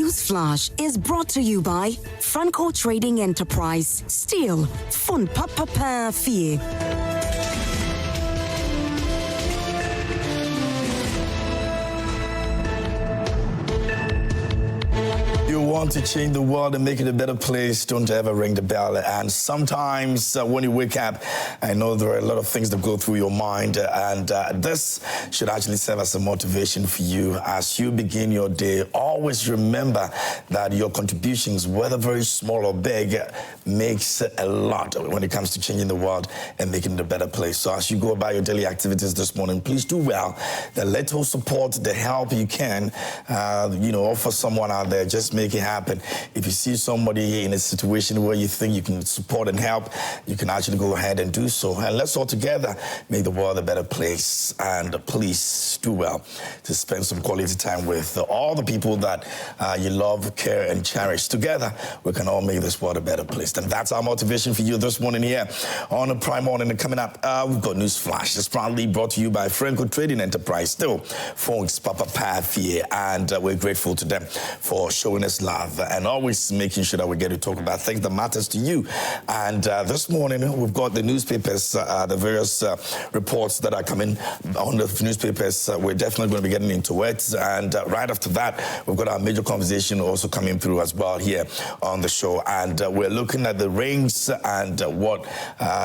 Newsflash is brought to you by Franco Trading Enterprise. Still, fun papa fee. You want to change the world and make it a better place, don't ever ring the bell. And sometimes when you wake up, I know there are a lot of things that go through your mind, and this should actually serve as a motivation for you as you begin your day. Always remember that your contributions, whether very small or big, makes a lot when it comes to changing the world and making it a better place. So as you go about your daily activities this morning, please do well. The little support, the help you can, offer someone out there. Just make it happen. If you see somebody in a situation where you think you can support and help, you can actually go ahead and do so. And let's all together make the world a better place. And please do well to spend some quality time with all the people that you love, care, and cherish. Together, we can all make this world a better place. And that's our motivation for you this morning here on the Prime Morning. And coming up, we've got Newsflash. It's proudly brought to you by Franco Trading Enterprise. Still, folks, Papa Path here, and we're grateful to them for showing us love and always making sure that we get to talk about things that matters to you. And this morning, we've got the newspapers, the various reports that are coming on the newspapers. We're definitely going to be getting into it. And right after that, we've got our major conversation also coming through as well here on the show. And we're looking at the rains and what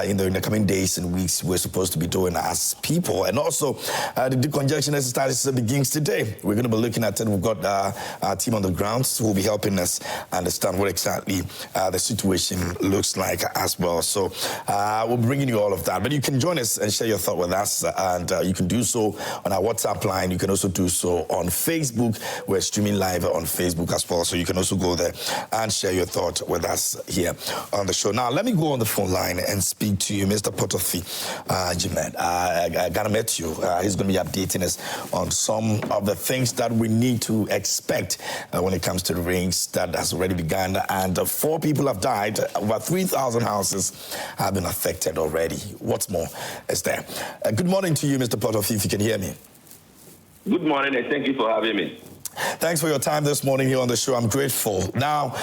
in the coming days and weeks we're supposed to be doing as people. And also, the decongestion exercise begins today. We're going to be looking at it. We've got our team on the grounds who will be helping us understand what exactly the situation looks like as well. So we're bringing you all of that. But you can join us and share your thought with us. And you can do so on our WhatsApp line. You can also do so on Facebook. We're streaming live on Facebook as well. So you can also go there and share your thought with us here on the show. Now, let me go on the phone line and speak to you, Mr. Potofi Jimet. I got to meet you. He's going to be updating us on some of the things that we need to expect when it comes to the rains that has already begun. And 4 people have died. Over 3,000 houses have been affected already. What's more is there. Good morning to you, Mr. Potofi, if you can hear me. Good morning, and thank you for having me. Thanks for your time this morning here on the show. I'm grateful. Now,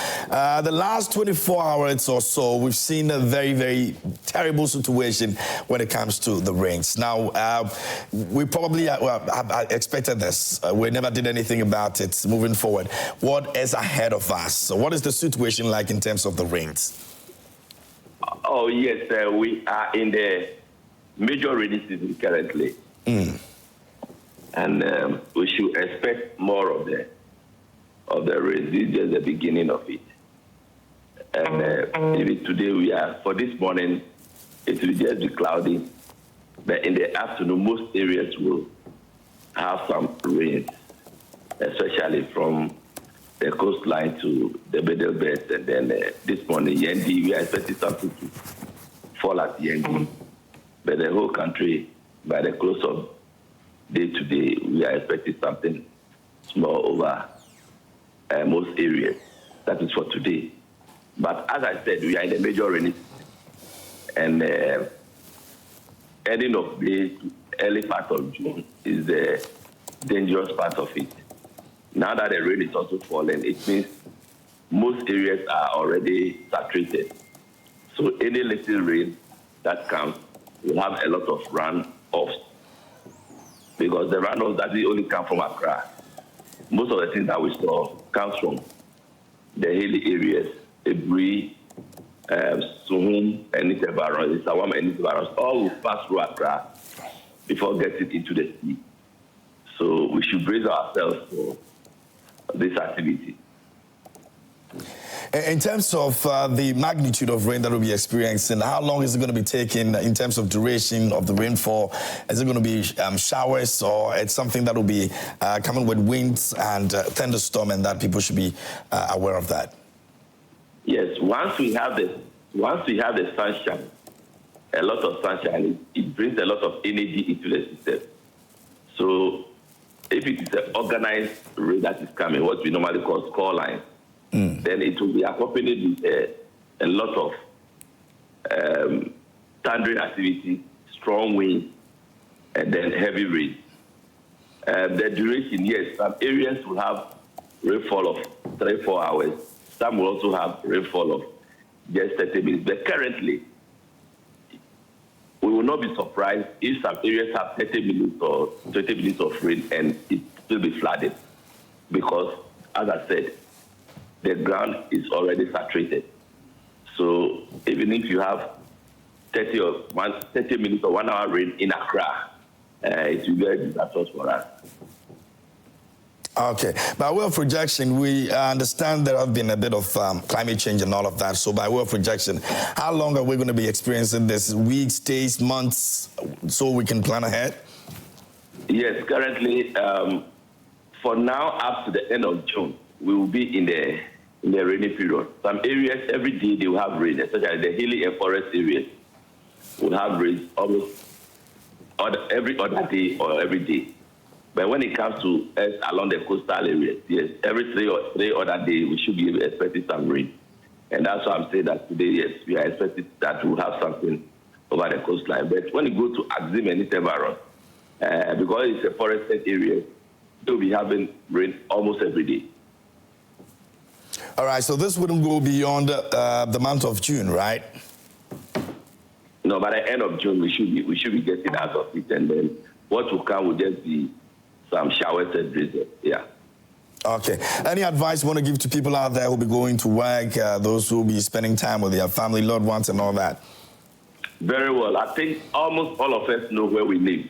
the last 24 hours or so, we've seen a very, very terrible situation when it comes to the rains. Now, we probably have expected this. We never did anything about it moving forward. What is ahead of us? So what is the situation like in terms of the rains? Oh, yes, we are in the major rainy season currently. And we should expect more of the rain. This is just the beginning of it. And even today for this morning, it will just be cloudy. But in the afternoon, most areas will have some rain, especially from the coastline to the middle belt. And then this morning, Yendi, we are expecting something to fall at Yendi. But the whole country, by the close of day to day, we are expecting something small over most areas. That is for today. But as I said, we are in the major rainy season. And ending of May to early part of June is the dangerous part of it. Now that the rain is also falling, it means most areas are already saturated. So any little rain that comes will have a lot of runoffs. Because the runoffs doesn't only come from Accra. Most of the things that we saw comes from the hilly areas, Ebri, Suhum, and Nitebaron, Sawam and Nitebaron, all will pass through Accra before getting into the sea. So we should brace ourselves for this activity. In terms of the magnitude of rain that we'll be experiencing, how long is it going to be taking in terms of duration of the rainfall? Is it going to be showers, or it's something that will be coming with winds and thunderstorm, and that people should be aware of that? Yes, once we have the sunshine, a lot of sunshine, it brings a lot of energy into the system. So if it is an organized rain that is coming, what we normally call score line, then it will be accompanied with a lot of thundering activity, strong wind, and then heavy rain. The duration, yes, some areas will have rainfall of 3-4 hours. Some will also have rainfall of just 30 minutes. But currently, we will not be surprised if some areas have 30 minutes or 20 minutes of rain and it still be flooded. Because, as I said, the ground is already saturated. So even if you have 30 minutes or 1 hour rain in Accra, it will be very disastrous for us. Okay. By way of projection, we understand there have been a bit of climate change and all of that. So by way of projection, how long are we going to be experiencing this? Weeks, days, months, so we can plan ahead? Yes, currently, for now, up to the end of June, we will be in the rainy period. Some areas, every day, they will have rain, especially the hilly and forest areas will have rain almost every other day or every day. But when it comes to us along the coastal areas, yes, every three other day, we should be expecting some rain. And that's why I'm saying that today, yes, we are expecting that we'll have something over the coastline. But when you go to Axim and Itevaron, because it's a forested area, they'll be having rain almost every day. All right, so this wouldn't go beyond the month of June, right? No, by the end of June, we should be getting out of it, and then what will come will just be some showers and drizzle. Yeah. Okay. Any advice you want to give to people out there who will be going to work, those who will be spending time with their family, loved ones, and all that? Very well. I think almost all of us know where we live.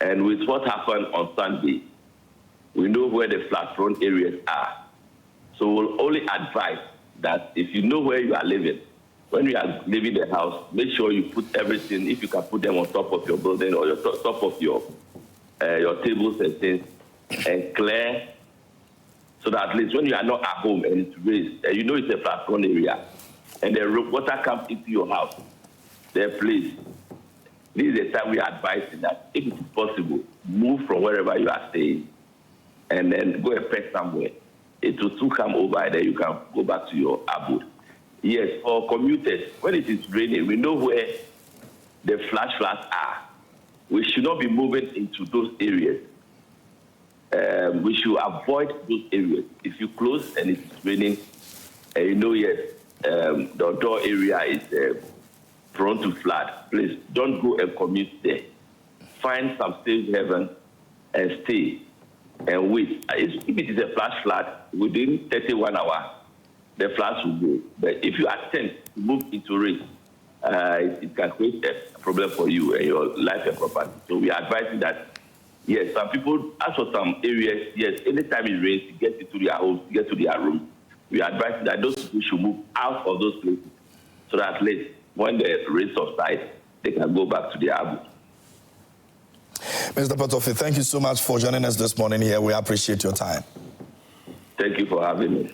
And with what happened on Sunday, we know where the flood-prone areas are. So we'll only advise that if you know where you are living, when you are leaving the house, make sure you put everything, if you can put them on top of your building or top of your tables and things, and clear, so that at least when you are not at home and it's raised, you know it's a flood-prone area, and the water comes into your house, then please, this is the time we are advising that if it is possible, move from wherever you are staying and then go and pet somewhere. It will soon come over and then you can go back to your abode. Yes, for commuters, when it is raining, we know where the flash floods are. We should not be moving into those areas. We should avoid those areas. If you close and it's raining, and you know, yes, the outdoor area is prone to flood, please don't go and commute there. Find some safe haven and stay and wait. If it is a flash flood, within 31 hours, the floods will go. But if you attempt to move into rain, it can create a problem for you and your life and property. So we are advising that, yes, some people, as for some areas, yes, anytime it rains, to get into their homes, to get to their rooms, we are advising that those people should move out of those places so that at least when the rain subsides, they can go back to their abode. Mr. Potofi, thank you so much for joining us this morning here. We appreciate your time. Thank you for having me.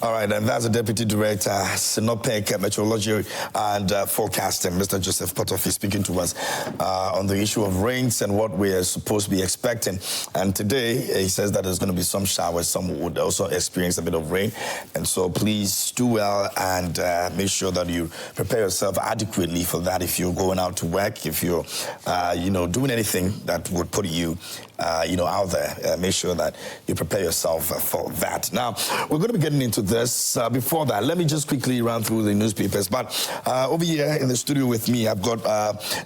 All right, and that's the Deputy Director, Synopec Meteorology and Forecasting, Mr. Joseph Potofi, speaking to us on the issue of rains and what we are supposed to be expecting. And today, he says that there's going to be some showers. Some would also experience a bit of rain. And so please do well and make sure that you prepare yourself adequately for that if you're going out to work, if you're, doing anything that would put you, out there. Make sure that you prepare yourself for that. Now, we're going to be getting into this. Before that, let me just quickly run through the newspapers. But over here in the studio with me, I've got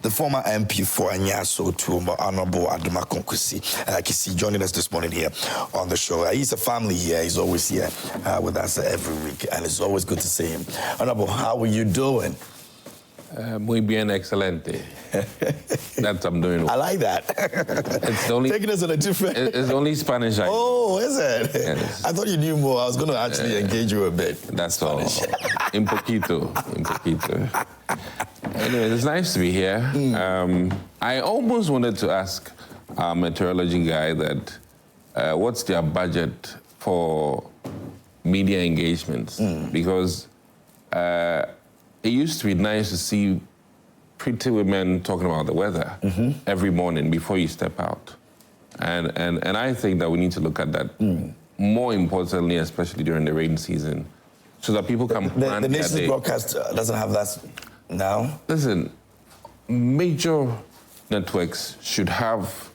the former MP for Anyaso to Honorable Adomako Kisi joining us this morning here on the show. He's a family here. He's always here with us every week, and it's always good to see him. Honorable, how are you doing? Muy bien, excelente. That's I'm doing. I like that. It's only taking us on a different. It's only Spanish. Oh, is it? Yes. I thought you knew more. I was going to actually engage you a bit. That's Spanish. all. Un poquito. Anyway, it's nice to be here. I almost wanted to ask our meteorology guy that what's their budget for media engagements, because. It used to be nice to see pretty women talking about the weather every morning before you step out. And I think that we need to look at that more importantly, especially during the rain season, so that people can plan the nation's broadcast doesn't have that now? Listen, major networks should have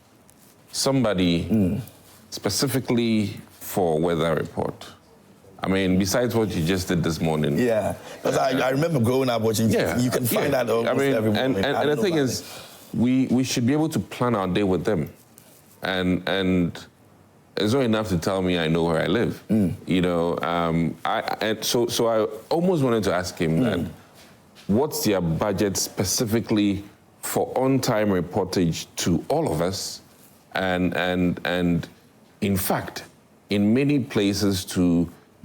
somebody specifically for weather report. I mean, besides what you just did this morning. Yeah, because I remember growing up watching. Yeah, you can find that almost every morning. And the thing is, we should be able to plan our day with them, and it's not enough to tell me I know where I live. You know, so I almost wanted to ask him that, what's their budget specifically for on-time reportage to all of us, and in fact, in many places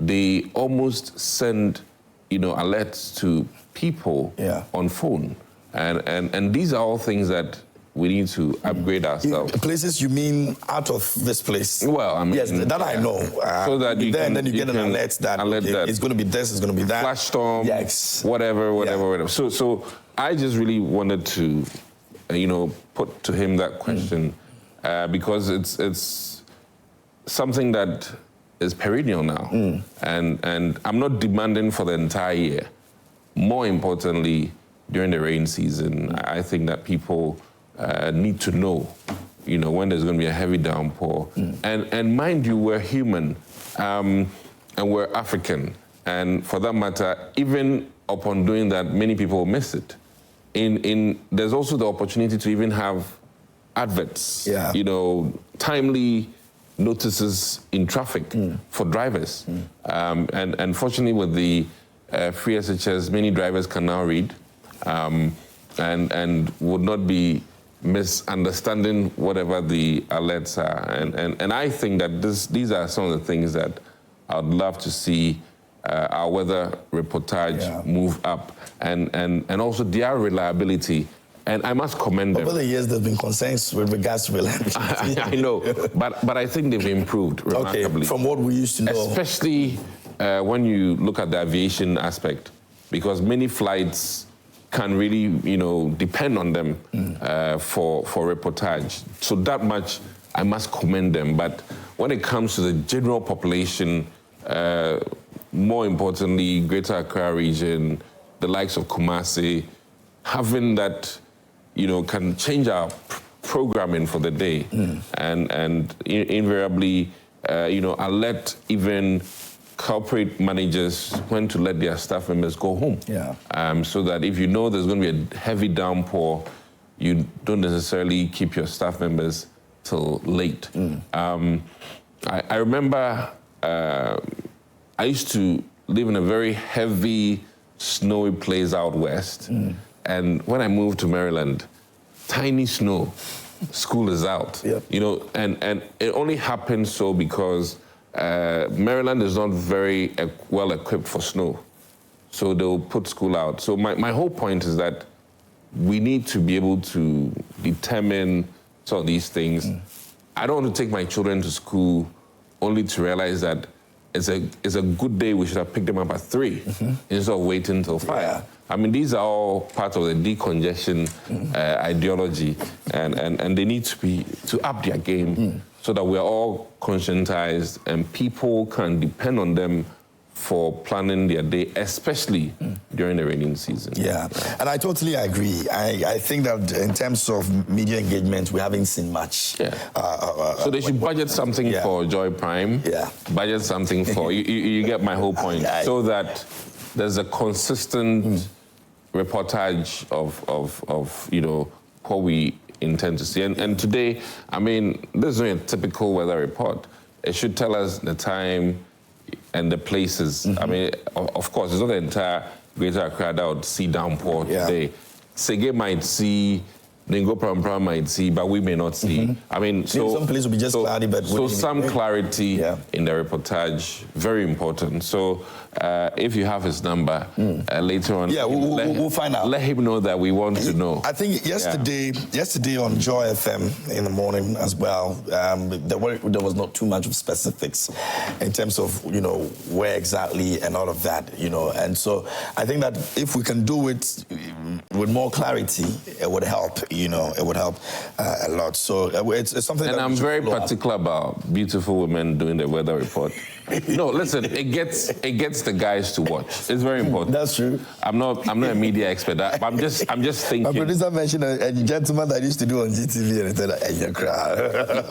they almost send, alerts to people on phone, and these are all things that we need to upgrade ourselves. Places you mean out of this place? Well, I mean, yes, that I know. So that you then you get an alert that it's going to be this, it's going to be that. Flash storm, yes, whatever. So I just really wanted to, put to him that question because it's something that is perennial now, and I'm not demanding for the entire year. More importantly, during the rain season, I think that people need to know, when there's going to be a heavy downpour. And mind you, we're human, and we're African. And for that matter, even upon doing that, many people miss it. There's also the opportunity to even have adverts, timely notices in traffic for drivers. And unfortunately, with the free SHS, many drivers can now read and would not be misunderstanding whatever the alerts are. And I think that these are some of the things that I'd love to see our weather reportage move up, and also their reliability. And I must commend them. Over the years, there's been concerns with regards to reliability. I know, but I think they've improved remarkably. Okay, from what we used to know. Especially when you look at the aviation aspect, because many flights can really, depend on them for reportage. So that much, I must commend them. But when it comes to the general population, more importantly, Greater Accra region, the likes of Kumasi, having that, can change our programming for the day, and invariably, alert even corporate managers when to let their staff members go home. So that if you know there's going to be a heavy downpour, you don't necessarily keep your staff members till late. I remember I used to live in a very heavy, snowy place out west. And when I moved to Maryland, tiny snow, school is out. And it only happened so because Maryland is not very well equipped for snow. So they'll put school out. So my whole point is that we need to be able to determine some of these things. I don't want to take my children to school only to realize that it's a good day, we should have picked them up at 3 instead of waiting until 5. I mean, these are all part of the decongestion ideology, and they need to up their game so that we're all conscientized and people can depend on them for planning their day, especially during the rainy season. And I totally agree. I think that in terms of media engagement, we haven't seen much. So they should budget something for Joy Prime. Budget something for you get my whole point. So that there's a consistent reportage of what we intend to see. And today, I mean, this is not a typical weather report. It should tell us the time and the places. I mean, of course, it's not the entire Greater Accra that would see downpour today. Sege might see, Ningo Pram might see, but we may not see. I mean, so some places will be just cloudy, but some clarity in the reportage, very important. So if you have his number later on, we'll find out. Let him know that we want to know. I think yesterday on Joy FM in the morning as well, there was not too much of specifics in terms of where exactly and all of that, and so I think that if we can do it with more clarity, it would help. It would help a lot. So it's something. And I'm very particular about beautiful women doing the weather report. No, listen, it gets the guys to watch. It's very important. That's true. I'm not a media expert, but I'm just thinking. My producer mentioned a gentleman that used to do on GTV, and he said, "Hey, you cry."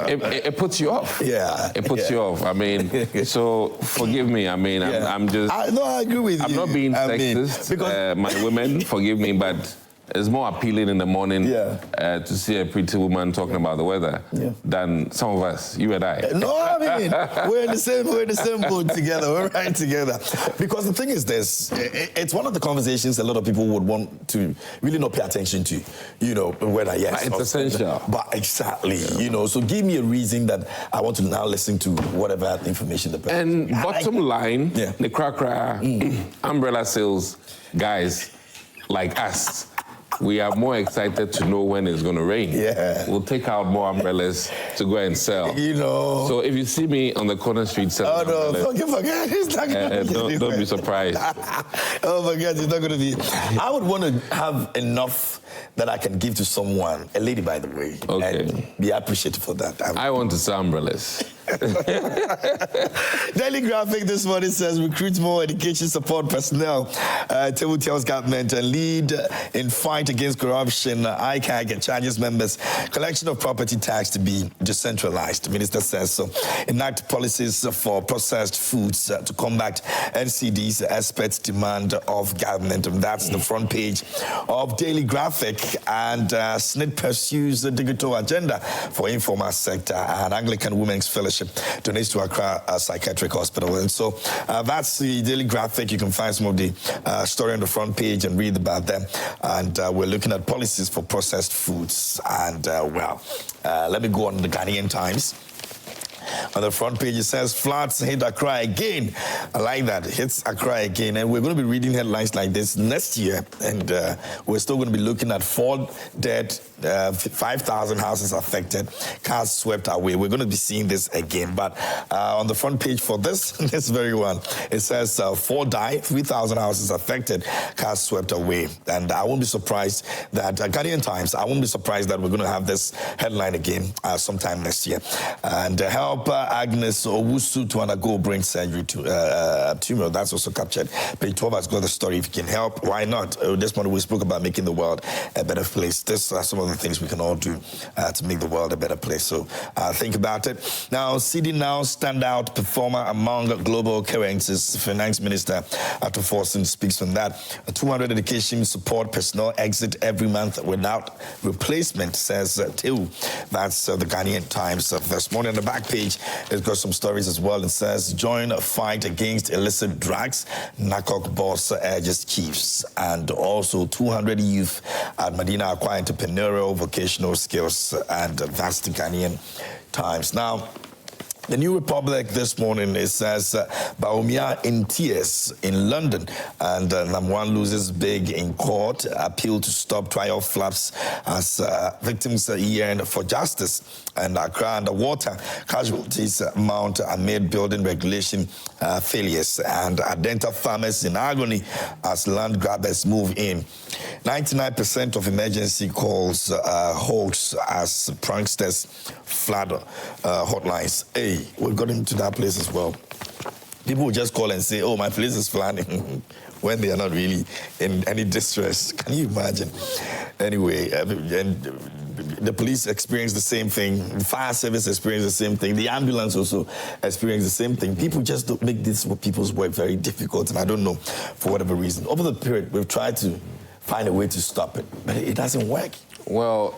It puts you off. Yeah. It puts you off. I mean, so forgive me. I mean, I'm just. I agree with you. I'm not being sexist. Because my women, forgive me, but it's more appealing in the morning to see a pretty woman talking about the weather than some of us, you and I. No, I mean, we're in the same boat together. We're right together. Because the thing is this, it's one of the conversations a lot of people would want to really not pay attention to, you know, whether But it's essential. But exactly, you know, so give me a reason that I want to now listen to whatever information the person. And bottom line, the crack umbrella sales guys like us, we are more excited to know when it's going to rain. Yeah. We'll take out more umbrellas to go and sell. You know. So if you see me on the corner street selling forget. It's not going to be. Don't be surprised. Oh my God, it's not going to be. I would want to have enough that I can give to someone, a lady by the way, and be appreciated for that. I want to sell umbrellas. Daily Graphic this morning says recruit more education support personnel. Table tells government and lead in fight against corruption. ICAG charges members collection of property tax to be decentralized. The minister says so. Enact policies for processed foods to combat NCD's expert demand of government. And that's the front page of Daily Graphic. And SNIT pursues the digital agenda for informal sector, and Anglican Women's Fellowship donates to Accra Psychiatric Hospital. And so that's the Daily Graphic. You can find some of the story on the front page and read about them. And we're looking at policies for processed foods. And let me go on the Ghanaian Times. On the front page, it says, floods hit Accra again. I like that. It hits Accra again. And we're going to be reading headlines like this next year. And we're still going to be looking at 4 dead, 5,000 houses affected, cars swept away. We're going to be seeing this again. But on the front page for this very one, it says 4 died, 3,000 houses affected, cars swept away. And I won't be surprised that, Ghanaian Times, I won't be surprised that we're going to have this headline again sometime next year. And help Agnes Owusu to undergo brain surgery to tumor. That's also captured. Page 12 has got the story. If you can help, why not? This morning we spoke about making the world a better place. These are some of the things we can all do to make the world a better place. So think about it. Now, CD Now standout performer among global currencies. Finance Minister Ato Forson speaks on that. 200 education support personnel exit every month without replacement, says Tew. That's the Ghanaian Times this morning. On the back page, it's got some stories as well. It says, join a fight against illicit drugs. NACOC boss urges chiefs. And also 200 youth at Medina acquire entrepreneurial vocational skills. And that's the Ghanaian Times. Now, the New Republic this morning, it says, Baumia in tears in London. And Namwan loses big in court. Appeal to stop trial flaps as victims yearn for justice. And Accra underwater casualties mount amid building regulation failures. And Adenta farmers in agony as land grabbers move in. 99% of emergency calls hoax as pranksters flood hotlines. Hey, we got into that place as well. People will just call and say, oh, my place is flooding, when they are not really in any distress. Can you imagine? Anyway, and the police experience the same thing. The fire service experience the same thing. The ambulance also experience the same thing. People just don't make this people's work very difficult, and I don't know, for whatever reason. Over the period, we've tried to find a way to stop it, but it doesn't work. Well,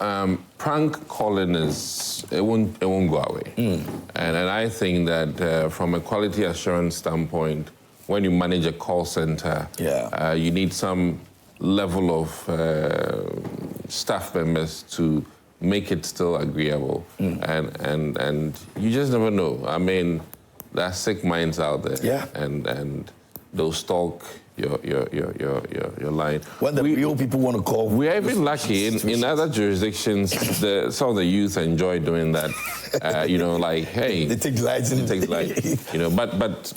prank calling it won't go away. And I think that from a quality assurance standpoint, when you manage a call center, you need some level of staff members to make it still agreeable. And you just never know. I mean, there are sick minds out there, and they'll stalk your line. When the real people want to call. We are even lucky in other jurisdictions. Some of the youth enjoy doing that. Like, hey, they take lights and take lights.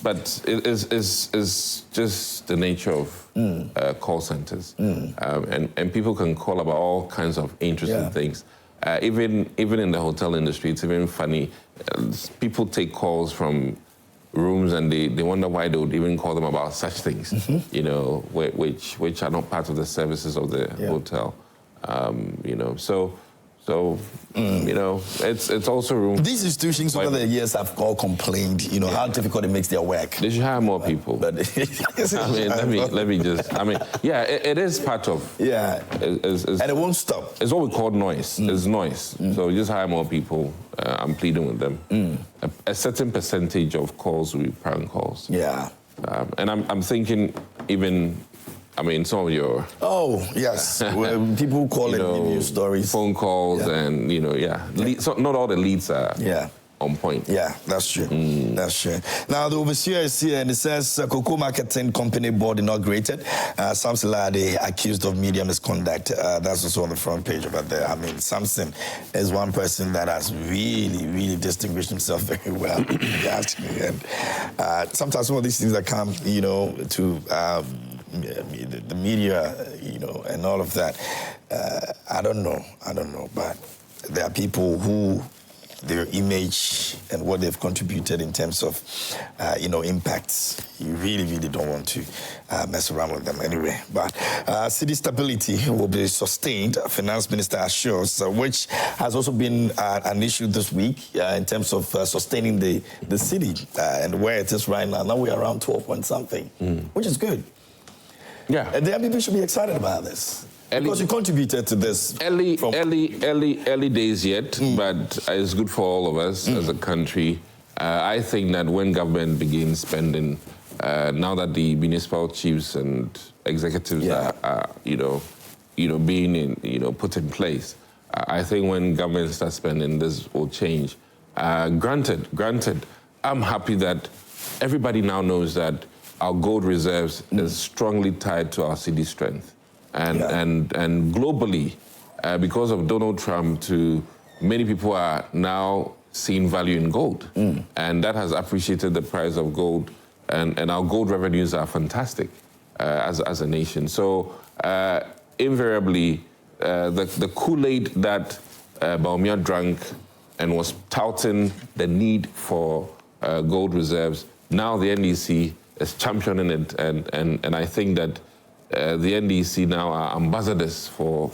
But it's just the nature of call centers, and people can call about all kinds of interesting things. Even in the hotel industry, it's even funny. People take calls from rooms, and they wonder why they would even call them about such things, you know, which are not part of the services of the hotel, you know. So you know, it's also room. These institutions over the years have all complained, you know, how difficult it makes their work. They should hire more people. But I mean, let me just. I mean, yeah, it is part of. Yeah. And it won't stop. It's what we call noise. It's noise. So just hire more people. I'm pleading with them. A certain percentage of calls will be prank calls. Yeah. And I'm thinking even. I mean, some of your... Oh, yes. People call it news stories. Phone calls and, you know, so not all the leads are on point. Yeah, that's true. That's true. Now, the overseer is here and it says Cocoa Marketing Company Board inaugurated. Samson Lade accused of media misconduct. That's also on the front page over there. I mean, Samson is one person that has really, really distinguished himself very well. You ask me. And sometimes some of these things that come, you know, to... the media, you know, and all of that. I don't know, but there are people who their image and what they've contributed in terms of, you know, impacts, you really, really don't want to mess around with them anyway. But city stability will be sustained, Finance Minister assures, which has also been an issue this week in terms of sustaining the city and where it is right now. Now we're around 12 point something, which is good. Yeah. And the people should be excited about this. Because you contributed to this. Early days yet, but it's good for all of us as a country. I think that when government begins spending, now that the municipal chiefs and executives are being put in place, I think when government starts spending, this will change. Granted, I'm happy that everybody now knows that our gold reserves is strongly tied to our city strength. And globally, because of Donald Trump, many people are now seeing value in gold. And that has appreciated the price of gold. And our gold revenues are fantastic as a nation. So invariably, the Kool-Aid that Baumia drank and was touting the need for gold reserves, now the NDC is championing it, and I think that the NDC now are ambassadors for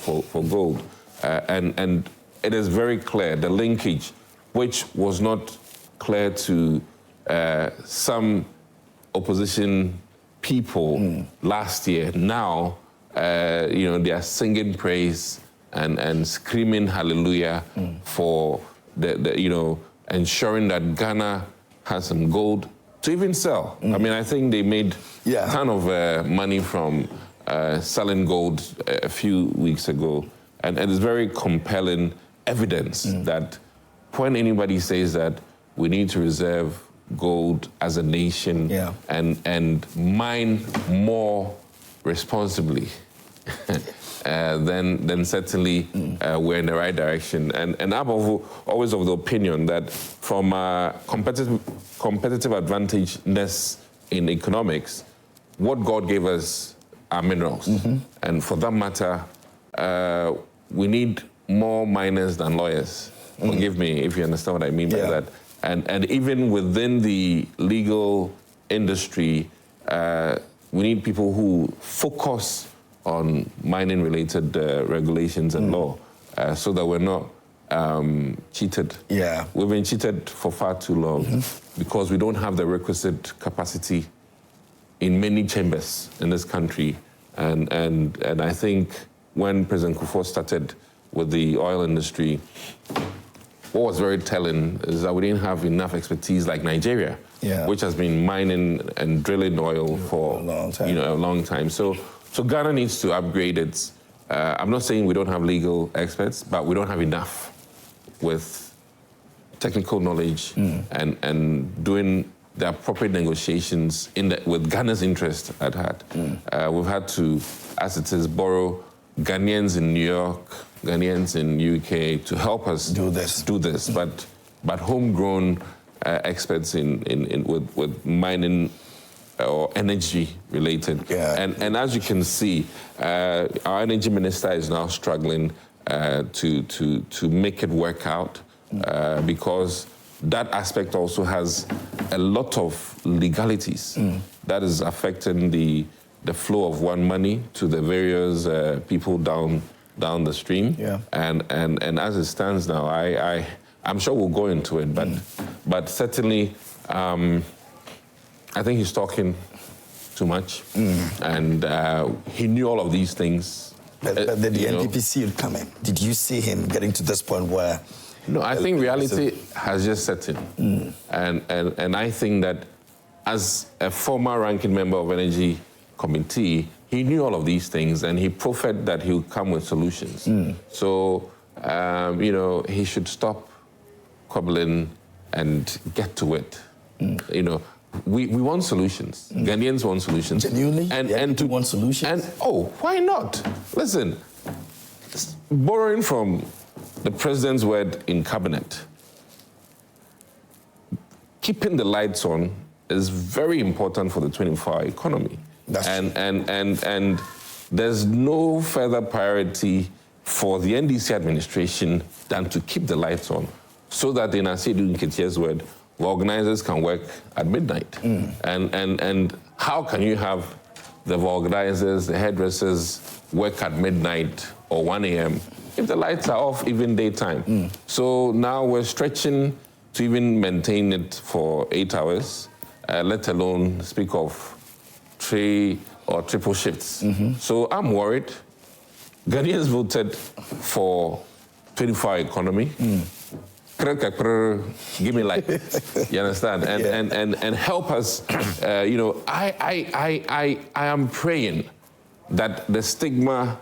gold, and it is very clear the linkage, which was not clear to some opposition people last year. Now, they are singing praise and screaming hallelujah for the ensuring that Ghana has some gold to even sell. I mean, I think they made a ton of money from selling gold a few weeks ago. And it's very compelling evidence that when anybody says that we need to reserve gold as a nation and mine more responsibly, then certainly we're in the right direction. And I'm always of the opinion that from a competitive advantageness in economics, what God gave us are minerals. And for that matter, we need more miners than lawyers. Forgive me if you understand what I mean by that. And even within the legal industry, we need people who focus on mining-related regulations and law, so that we're not cheated. We've been cheated for far too long because we don't have the requisite capacity in many chambers in this country. And I think when President Kufuor started with the oil industry, what was very telling is that we didn't have enough expertise like Nigeria, which has been mining and drilling oil for a long time. So Ghana needs to upgrade its. I'm not saying we don't have legal experts, but we don't have enough with technical knowledge and doing the appropriate negotiations with Ghana's interest at heart. We've had to, as it is, borrow Ghanaians in New York, Ghanaians in UK to help us do this. But homegrown experts with mining or energy related. And as you can see, our energy minister is now struggling to make it work out because that aspect also has a lot of legalities that is affecting the flow of one money to the various people down the stream. Yeah. And as it stands now, I'm sure we'll go into it, but certainly I think he's talking too much, and he knew all of these things. But did the NPP see it coming? Did you see him getting to this point where? No, I think reality has just set in, and I think that as a former ranking member of Energy Committee, he knew all of these things, and he professed that he would come with solutions. So, he should stop cobbling and get to it. We want solutions. Ghanaians want solutions. Genuinely? And to want solutions? And, why not? Listen, borrowing from the president's word in cabinet, keeping the lights on is very important for the 24-hour economy. That's true. And there's no further priority for the NDC administration than to keep the lights on, so that in Asidu Nketiah's word, organizers can work at midnight. And how can you have the organizers, the hairdressers work at midnight or 1 a.m. if the lights are off even daytime? So now we're stretching to even maintain it for 8 hours, let alone speak of 3 or triple shifts. So I'm worried. Ghanaians voted for 24-hour economy. Give me light. You understand? And help us. I am praying that the stigma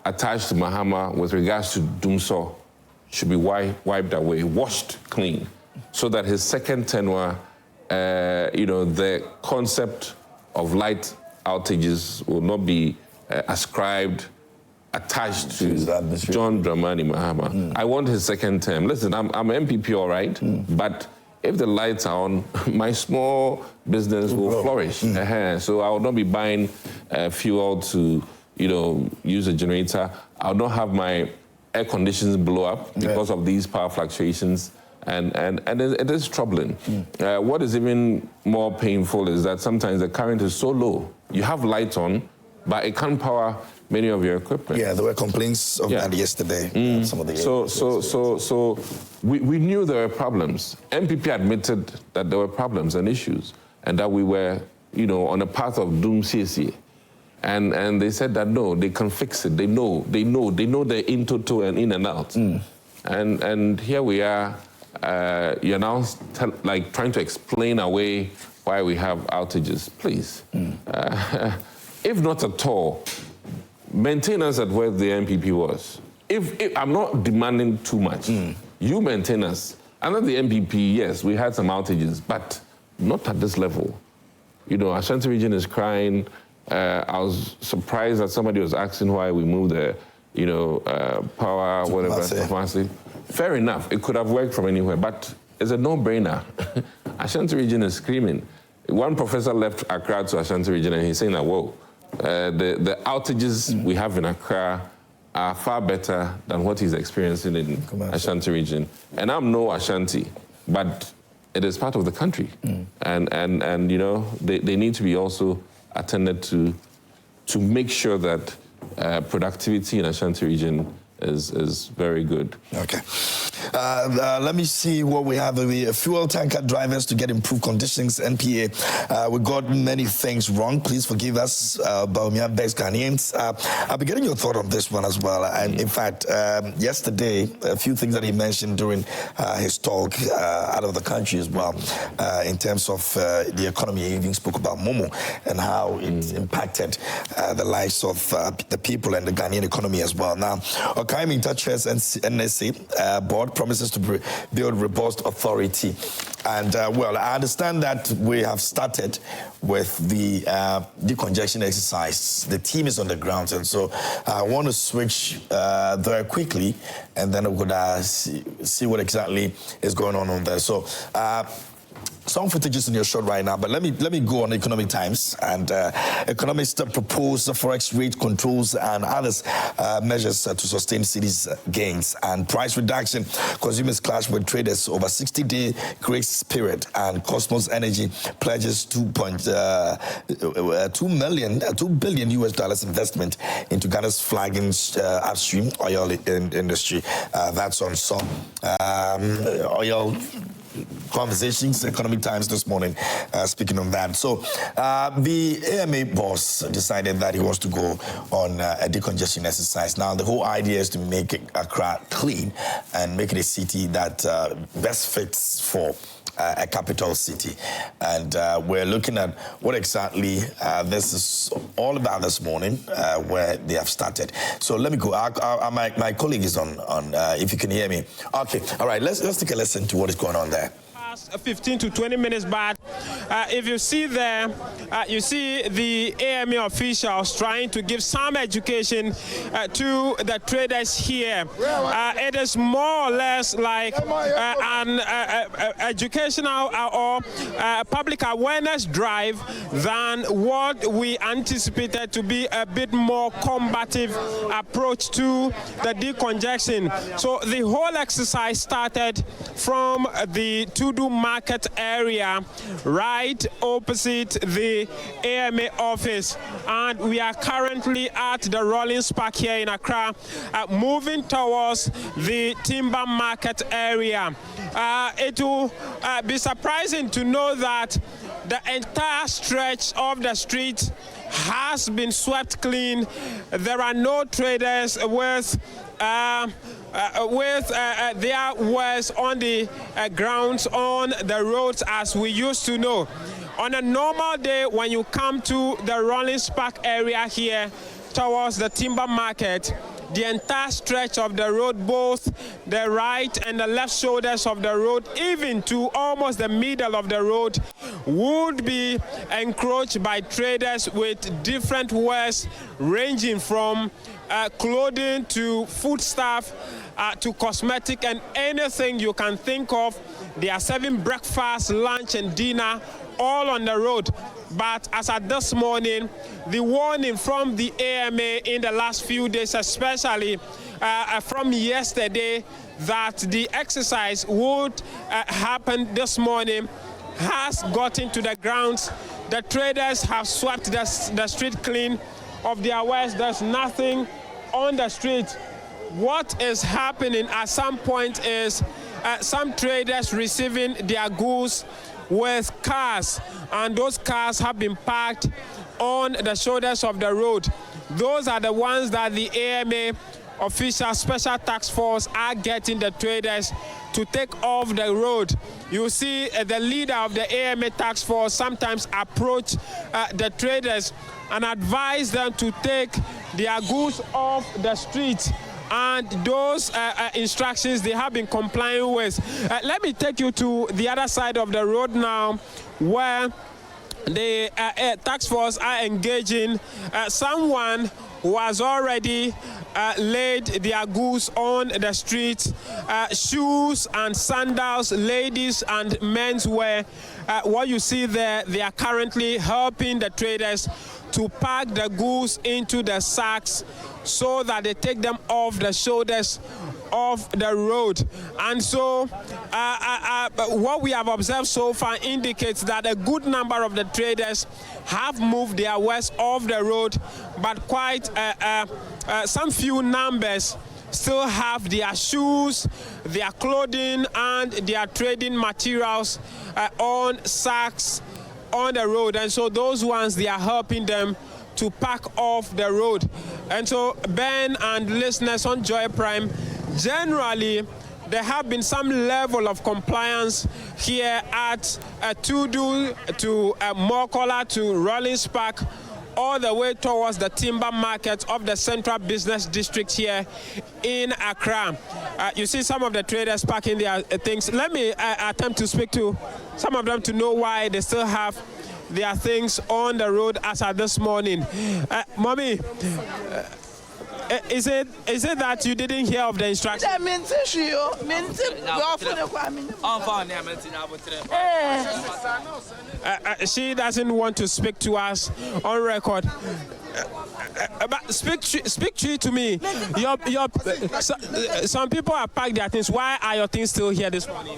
attached to Mahama with regards to Dumso should be wiped away, washed clean, so that his second tenure, the concept of light outages will not be ascribed, attached to John Dramani Mahama. I want his second term. Listen, I'm MPP, all right, but if the lights are on, my small business will flourish. So I will not be buying fuel to, use a generator. I'll not have my air conditions blow up because of these power fluctuations. And it is troubling. What is even more painful is that sometimes the current is so low. You have lights on, but it can't power many of your equipment. Yeah, there were complaints of that yesterday. Some of the so we knew there were problems. MPP admitted that there were problems and issues, and that we were, on a path of doom CSE. And they said that no, they can fix it. They know the in total and in and out. And here we are. You're now trying to explain away why we have outages. Please, if not at all, maintain us at where the MPP was. If I'm not demanding too much, you maintain us. Under the MPP, yes, we had some outages, but not at this level. Ashanti region is crying. I was surprised that somebody was asking why we moved the, power, whatever. Fair enough, it could have worked from anywhere, but it's a no-brainer. Ashanti region is screaming. One professor left Accra to Ashanti region, and he's saying that, whoa, the outages we have in Accra are far better than what he's experiencing in Ashanti region. And I'm no Ashanti, but it is part of the country. And they need to be also attended to make sure that productivity in Ashanti region is very good. Okay. Let me see what we have. Fuel tanker drivers to get improved conditions, NPA. We got many things wrong. Please forgive us, Baumia-based Ghanaians. I'll be getting your thought on this one as well. And in fact, yesterday, a few things that he mentioned during his talk out of the country as well, in terms of the economy. He even spoke about Momo and how it impacted the lives of the people and the Ghanaian economy as well. Now, Okai and Kantamanto NSA board promises to build robust authority. And, I understand that we have started with the decongestion exercise. The team is on the ground, and so I want to switch very quickly, and then we could see what exactly is going on there. So, some footages in your shot right now, but let me go on Economic Times. And economists propose forex rate controls and others measures to sustain cities' gains and price reduction. Consumers clash with traders over 60-day grace period, and Cosmos Energy pledges $2 billion US investment into Ghana's flagging upstream oil industry. That's on some oil conversations. Economic Times this morning speaking on that. So the AMA boss decided that he wants to go on a decongestion exercise. Now the whole idea is to make Accra clean and make it a city that best fits for a capital city. And we're looking at what exactly this is all about this morning, where they have started. So let me go. My colleague is on if you can hear me. Okay, all right, let's take a listen to what is going on there. 15 to 20 minutes back. If you see there, you see the AMA officials trying to give some education to the traders here. It is more or less like an educational or public awareness drive than what we anticipated to be a bit more combative approach to the decongestion. So the whole exercise started from the Tudu Market area right opposite the AMA office, and we are currently at the Rollins Park here in Accra, moving towards the Timber Market area. It will be surprising to know that the entire stretch of the street has been swept clean. There are no traders with their wares on the grounds on the roads as we used to know. On a normal day, when you come to the Rollins Park area here towards the Timber Market, the entire stretch of the road, both the right and the left shoulders of the road, even to almost the middle of the road, would be encroached by traders with different wares ranging from clothing to foodstuff to cosmetic and anything you can think of. They are serving breakfast, lunch and dinner all on the road. But as at this morning, the warning from the AMA in the last few days, especially from yesterday, that the exercise would happen this morning, has gotten to the grounds. The traders have swept the street clean of their wares. There's nothing on the street. What is happening at some point is some traders receiving their goods with cars, and those cars have been parked on the shoulders of the road. Those are the ones that the AMA official special task force are getting the traders to take off the road. You see the leader of the AMA task force sometimes approach the traders and advise them to take their goods off the street. And those instructions they have been complying with. Let me take you to the other side of the road now, where the task force are engaging someone who has already laid their goods on the street, shoes and sandals, ladies and men's wear. What you see there, they are currently helping the traders to pack the goods into the sacks so that they take them off the shoulders of the road. And so what we have observed so far indicates that a good number of the traders have moved their wares off the road, but quite some few numbers still have their shoes, their clothing and their trading materials on sacks on the road. And so those ones, they are helping them to pack off the road. And so Ben and listeners on Joy Prime, generally there have been some level of compliance here at Tudu to Mokola to Rollins Park, all the way towards the Timber Market of the Central Business District here in Accra. You see some of the traders packing their things. Let me attempt to speak to some of them to know why they still have their things on the road as at this morning. Mommy, Is it that you didn't hear of the instructions? She doesn't want to speak to us on record. But speak to me. Some people have packed their things. Why are your things still here this morning?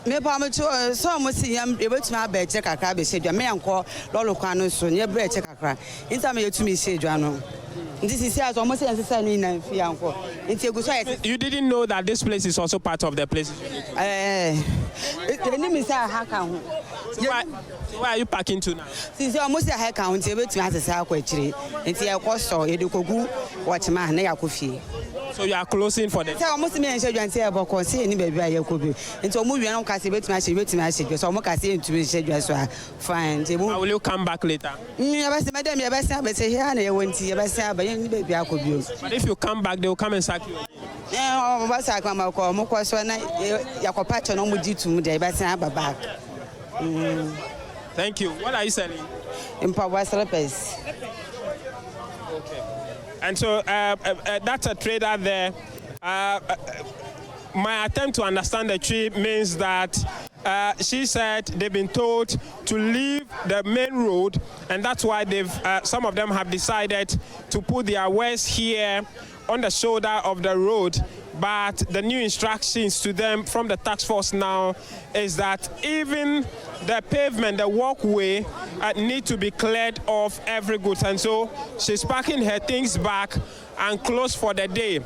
Me pamocho so mo si yam ebetuma ba eche kakra be sedwa me yanko lolo kwa no so nye bre eche kakra inta me yetumi sedwa no nti sisi aso mo se yanse no ina fi yanko nti eguso You didn't know that this place is also part of the places you need to eni mi say ha ka ho so why are you packing to now? Sisi o mo se ha ka ho nti ebetuma asese akwa akire nti e koso e de kogu watchma na yakofie. So you are closing for them. Say almost me and schedule and say about consi any baby I could be. And so we are not casting bet my schedule. So I'm casting to schedule so fine. Will you come back later? Madam, you best have say here and I went to your best but any baby I could use. But if you come back, they will come and sack you. Yeah, what's I come out call more so Yako patch on with you to me, but I have a back. Thank you. What are you selling? In Power Slippers. And so that's a trader there. My attempt to understand the tree means that she said they've been told to leave the main road, and that's why some of them have decided to put their wares here on the shoulder of the road. But the new instructions to them from the task force now is that even the pavement, the walkway, need to be cleared of every goods. And so she's packing her things back and close for the day.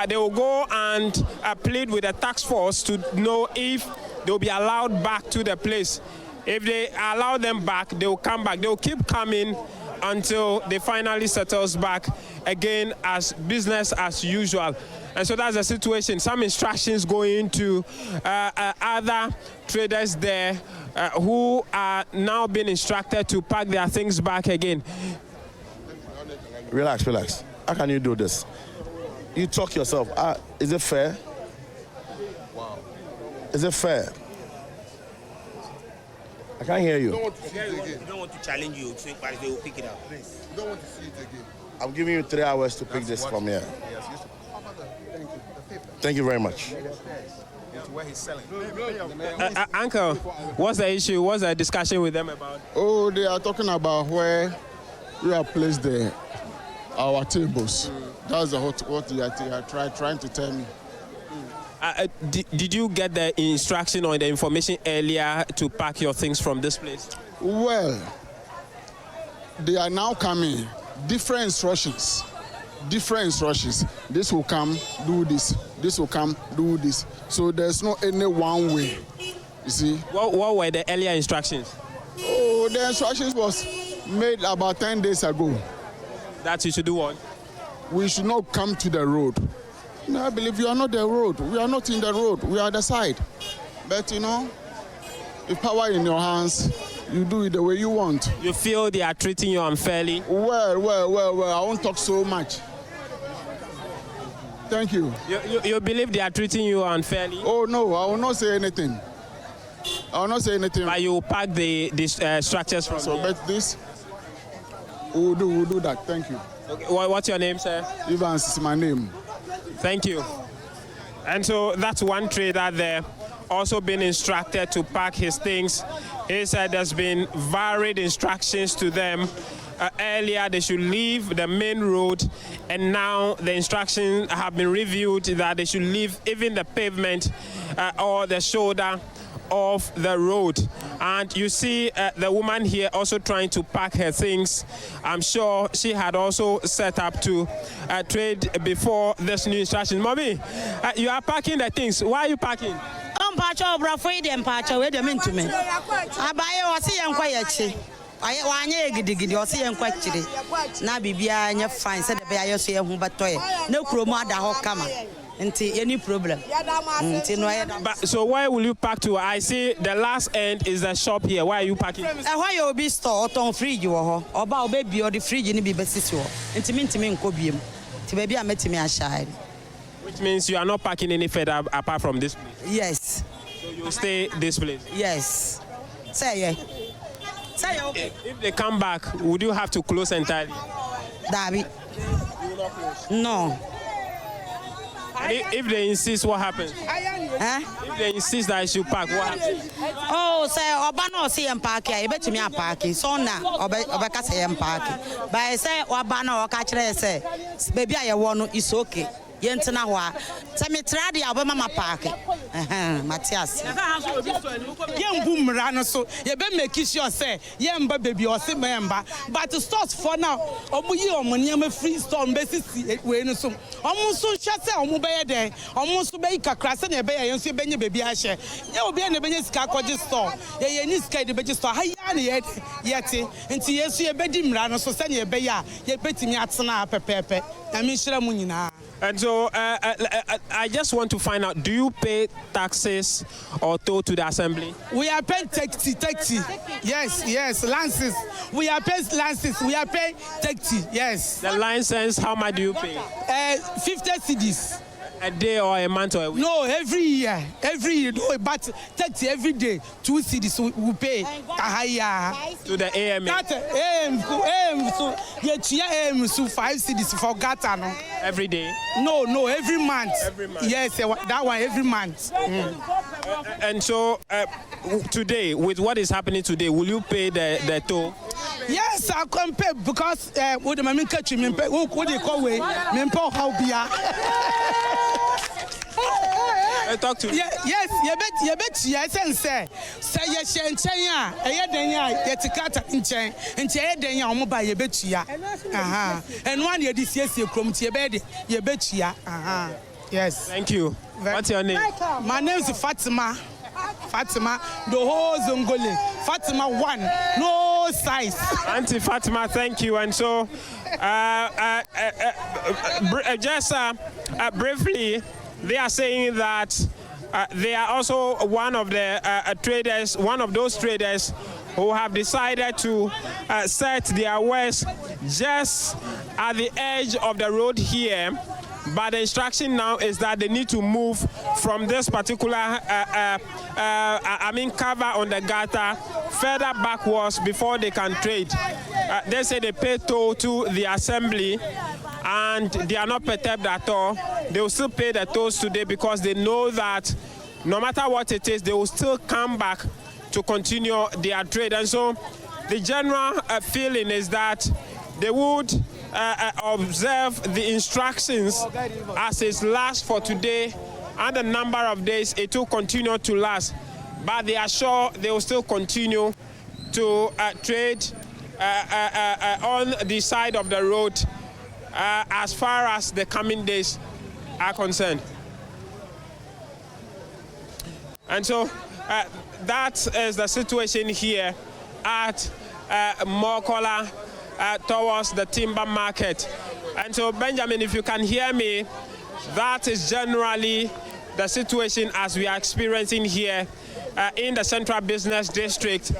They will go and plead with the task force to know if they'll be allowed back to the place. If they allow them back, they will come back. They will keep coming until they finally settles back again as business as usual. And so that's the situation. Some instructions going to other traders there who are now being instructed to pack their things back again. Relax. How can you do this? You talk yourself. Is it fair? Wow. Is it fair? I can't hear you. We don't want to challenge you, but they will pick it up. Please. We don't want to see it again. I'm giving you 3 hours to pick this from here. Thank you very much. Where he's selling. Uncle, what's the issue? What's the discussion with them about? Oh, they are talking about where we are placed our tables. That's what they are trying to tell me. Did you get the instruction or the information earlier to pack your things from this place? Well, they are now coming. Different instructions. This will come, do this. This will come, do this. So there's no any one way. You see? What were the earlier instructions? Oh, the instructions was made about 10 days ago. That you should do what? We should not come to the road. No, I believe you are not the road. We are not in the road. We are the side. But if power in your hands, you do it the way you want. You feel they are treating you unfairly? Well, I won't talk so much. Thank you. You believe they are treating you unfairly? Oh, no, I will not say anything. But you pack the structures from so, here. But this, we'll do that. Thank you. Okay. What's your name, sir? Evans is my name. Thank you. And so that's one trader there, also been instructed to pack his things. He said there's been varied instructions to them. Earlier, they should leave the main road, and now the instructions have been reviewed that they should leave even the pavement or the shoulder of the road. And you see the woman here also trying to pack her things. I'm sure she had also set up to trade before this new instruction. Mommy, you are packing the things. Why are you packing? Pacho bra freedom pacho we dem into me. Abaye o se yen kwa yachi. Aye wanye gidigidi o se yen kwa chire. Na bibia nya fine se de be aye so ye hu batoye. Na kuromu ada ho kama. Any problem. So where will you pack to? I see the last end is the shop here. Why are you packing? Why you be store on fridge wo ho. Oba obebi o the fridge ni bi besisi wo. Ntimi nko biem. Ti baby ametimi ashai. Which means you are not packing any further apart from this place? Yes. So you stay this place? Yes. Say okay. If they come back, would you have to close entirely? Dabi. You will not close? No. And if they insist, what happens? If they insist that I should park, what happens? Oh, say Oba no see em park here, bet me a parking. So na Oba ka say em parking. But I say Oba no o ka kire say baby I want is okay. Yentena ho a. Say me try dey Oba mama park. Matthias. Yen boomra no so ye be make sure say yen ba baby o se member but stores for now omo yi omo niam free store mbesisi we no so omo so hwe say omo be ye den omo so be kakra se na be ye nso be nye baby a hye ye obi na be nye sika kwaje store ye ni sika de be store ha ya na ye te nti yesu ye be di mra no so se na be ya ye betimi atena pepepe na mi hira mu nyina. And so I just want to find out, do you pay taxes or toll to the assembly? We are paying 30. Yes, licenses. We are paying licenses. We are paying 30, yes. The license, how much do you pay? 50 cedis. A day or a month or a week? No, every year, no, but 30 every day, 2 cedis we pay. To the AMA? That AM, so 5 cedis for Gata, no? Every day? No, every month. Every month? Yes, that one every month. And so today, with what is happening today, will you pay the toll? Yes, I can pay because what the man catch me, what they call way, me how be Talk to me. Yes, you bet say you shenchen ya, den ya, ye tikata nchen, nchen den ya omo ba ye betua. And one ye this year krom tie be ye betua. Yes. Thank you. What's your name? My name is Fatima, the whole Zongole. Fatima 1, no size. Auntie Fatima, thank you. And so, just briefly, they are saying that they are also one of the traders, one of those traders who have decided to set their wares just at the edge of the road here. But the instruction now is that they need to move from this particular, cover on the gutter further backwards before they can trade. They say they pay toll to the assembly and they are not perturbed at all. They will still pay the tolls today because they know that no matter what it is, they will still come back to continue their trade. And so the general feeling is that they would observe the instructions as it lasts for today and the number of days it will continue to last. But they are sure they will still continue to trade on the side of the road as far as the coming days are concerned. And so that is the situation here at Mokola towards the timber market. And so, Benjamin, if you can hear me, that is generally the situation as we are experiencing here in the Central Business District.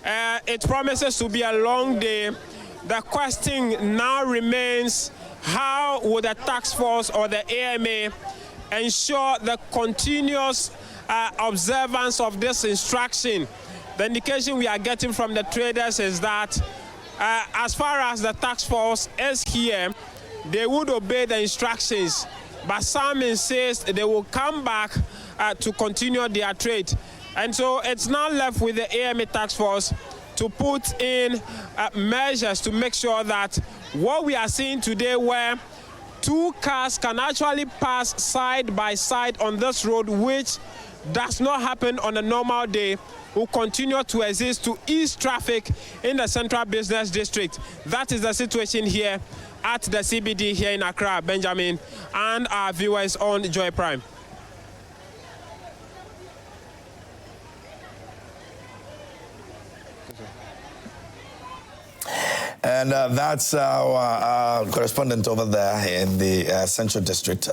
It promises to be a long day. The question now remains, how will the task force or the AMA ensure the continuous observance of this instruction? The indication we are getting from the traders is that as far as the task force is here, they would obey the instructions, but some insist they will come back to continue their trade. And so it's now left with the AMA task force to put in measures to make sure that what we are seeing today, where two cars can actually pass side by side on this road, which does not happen on a normal day, will continue to exist to ease traffic in the Central Business District. That is the situation here at the CBD here in Accra, Benjamin, and our viewers on Joy Prime. And that's our correspondent over there in the Central District,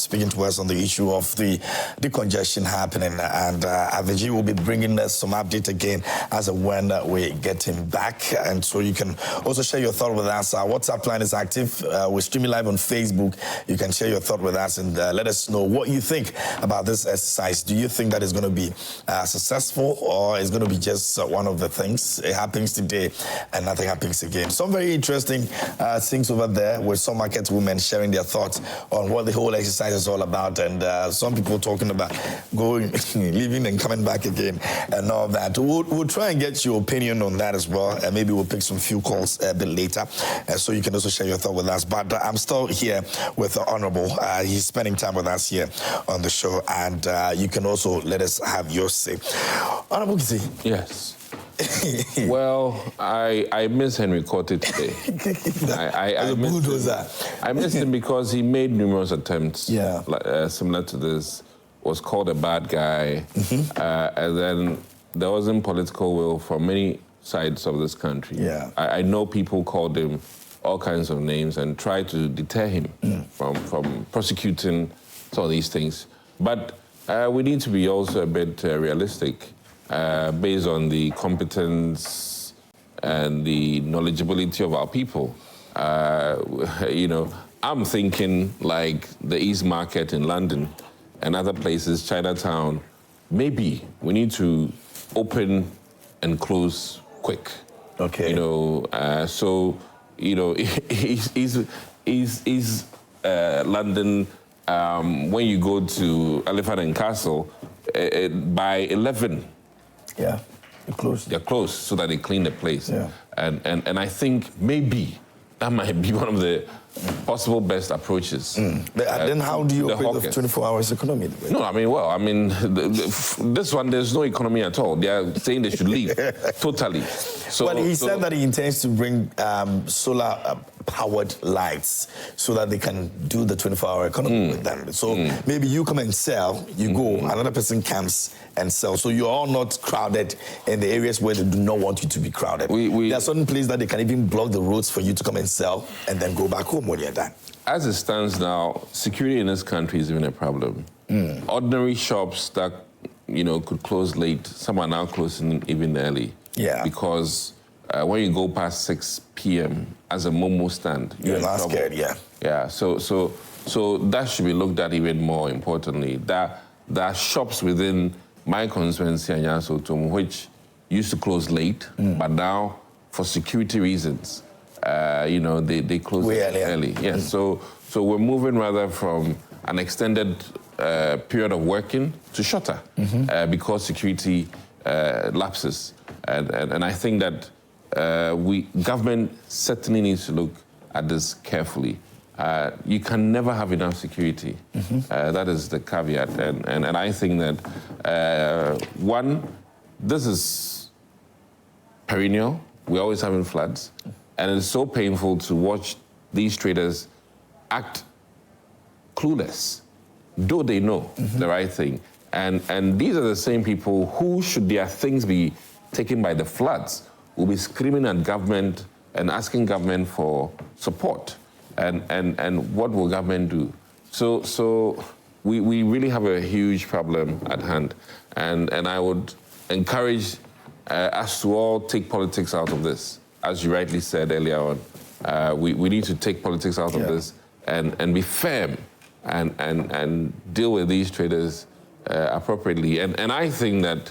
speaking to us on the issue of the decongestion happening. And Aviji will be bringing us some update again as and when we get him back. And so you can also share your thought with us. Our WhatsApp line is active. We're streaming live on Facebook. You can share your thought with us and let us know what you think about this exercise. Do you think that is going to be successful, or is going to be just one of the things? It happens today and nothing happens again again. Some very interesting things over there with some market women sharing their thoughts on what the whole exercise is all about, and some people talking about going, leaving and coming back again and all that. We'll try and get your opinion on that as well, and maybe we'll pick some few calls a bit later, so you can also share your thought with us. But I'm still here with the Honorable. He's spending time with us here on the show, and you can also let us have your say. Honorable Kisi. Yes. Well, I miss Henry Cote today. I missed him because he made numerous attempts similar to this, was called a bad guy, and then there wasn't political will from many sides of this country. I know people called him all kinds of names and tried to deter him from prosecuting some of these things. But we need to be also a bit realistic. Based on the competence and the knowledgeability of our people. You know, I'm thinking like the East Market in London and other places, Chinatown, maybe we need to open and close quick. Okay. You know, so, you know, is London, when you go to Elephant and Castle, by 11, they're closed. They're closed so that they clean the place. And I think maybe that might be one of the possible best approaches. But then how do you operate the 24 hours economy? No, I mean, well, I mean, this one, there's no economy at all. They are saying they should leave, totally. So, well, he said that he intends to bring solar-powered lights so that they can do the 24-hour economy with them. So maybe you come and sell, you go, another person comes and sell. So you're all not crowded in the areas where they do not want you to be crowded. There are certain places that they can even block the roads for you to come and sell and then go back home when you're done. As it stands now, security in this country is even a problem. Ordinary shops that, you know, could close late, some are now closing even early. Because when you go past 6 p.m. as a Momo stand, you're not scared. So that should be looked at even more importantly. There are shops within my constituency, which used to close late, but now, for security reasons, you know, they close early. So we're moving rather from an extended period of working to shorter because security lapses. And I think that government certainly needs to look at this carefully. You can never have enough security. That is the caveat. And I think that, one, this is perennial. We're always having floods. And it's so painful to watch these traders act clueless, though they know the right thing. And these are the same people who, should their things be taken by the floods, will be screaming at government and asking government for support. And what will government do? So we really have a huge problem at hand. And I would encourage us to all take politics out of this. As you rightly said earlier on, we need to take politics out of this and be firm and deal with these traders appropriately. And I think that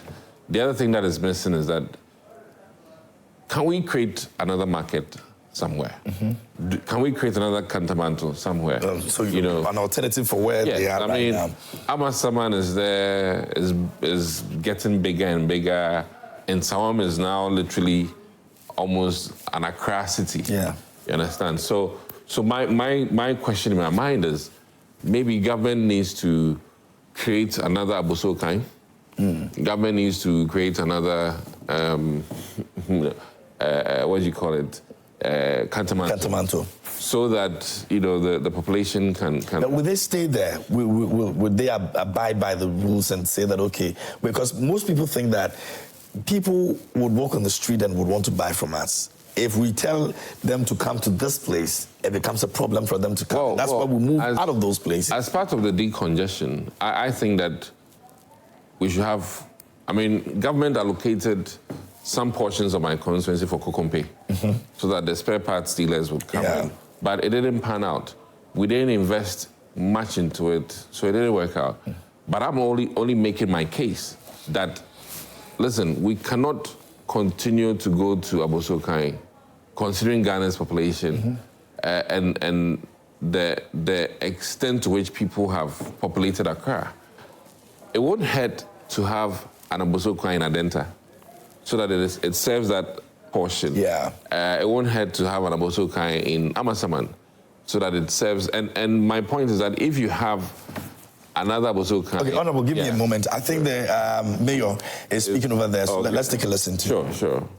the other thing that is missing is that, can we create another market somewhere? Can we create another Kantamanto somewhere? So you know, an alternative for where they are right now. Amasaman is there, is getting bigger and bigger, and Sawam is now literally almost an Accra city. You understand? So my question in my mind is, maybe government needs to create another Abossey Okai. Government needs to create another, what do you call it? Kantamanto. So that, you know, the population can... But would they stay there? Would they abide by the rules and say that, okay, because most people think that people would walk on the street and would want to buy from us. If we tell them to come to this place, it becomes a problem for them to come. That's why we move out of those places. As part of the decongestion, I think that we should have... I mean, government allocated some portions of my constituency for Kokompe so that the spare parts dealers would come in. But it didn't pan out. We didn't invest much into it, so it didn't work out. But I'm only making my case that, listen, we cannot continue to go to Abossey Okai considering Ghana's population and the extent to which people have populated Accra, it won't hurt to have an Abossey Okai in Adenta, so that it serves that portion. Yeah. It won't hurt to have an Abossey Okai in Amasaman, so that it serves. And my point is that if you have another Abossey Okai... Okay, Honorable, give me a moment. I think the mayor is speaking over there, so let's take a listen to Sure, sure.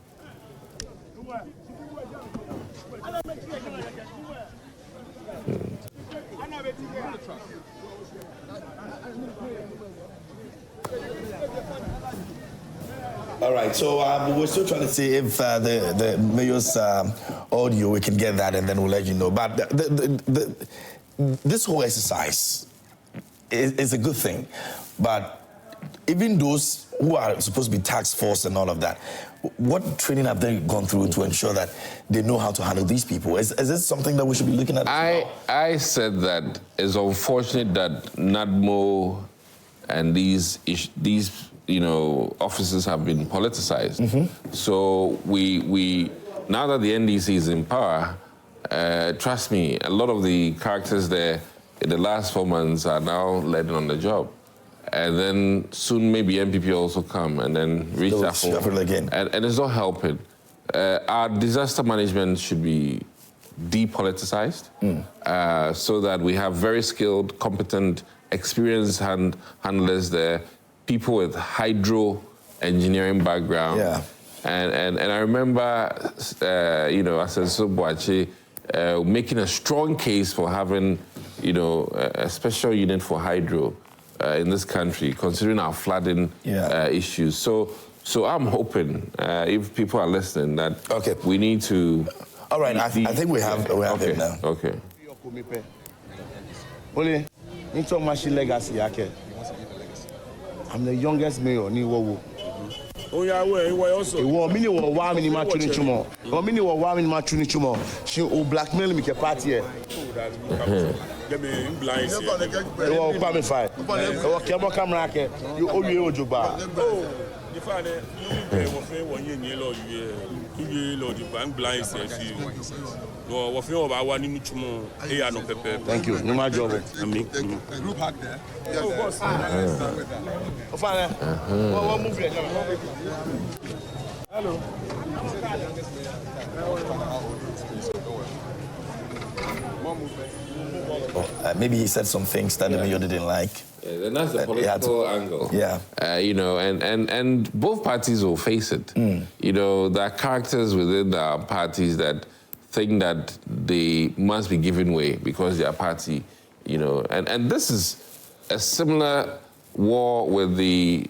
All right, so we're still trying to see if the mayor's audio, we can get that, and then we'll let you know. But this whole exercise is a good thing. But even those who are supposed to be task force and all of that, what training have they gone through to ensure that they know how to handle these people? Is this something that we should be looking at? I said that it's unfortunate that NADMO and these officers have been politicized. So we now that the NDC is in power, trust me, a lot of the characters there in the last 4 months are now learning on the job. And then soon maybe MPP also come and then reshuffle again. And it's not helping. Our disaster management should be depoliticized so that we have very skilled, competent, experienced handlers there, people with hydro engineering background. Yeah. And I remember, Asenso Boache making a strong case for having, a special unit for hydro in this country, considering our flooding issues. So I'm hoping, if people are listening, that we need to... All right, I think we have him now. Okay. Only, into machine legacy, I'm the youngest mayor in Iwowo. Oh yeah, where also? Mini wa wa mini ma tuni chumo. Mini wa wa mini ma tuni chumo. She o blackmail me ke party here. Let me blind. You pa me fine. O ke mo camera ke. You owie ojogba. Oh, the fine you wo fe won yin yin lo you lo di blind say fi. No, wo fe o ba wa ninu chumo e ya no pepe. Thank you. No my job. Group hack there. Oh, boss. O fine. What move here? Hello. Maybe he said some things that the mayor didn't like. Yeah, and that's the political angle. Yeah. And both parties will face it. There are characters within our parties that think that they must be given way because they are party, and this is a similar war with the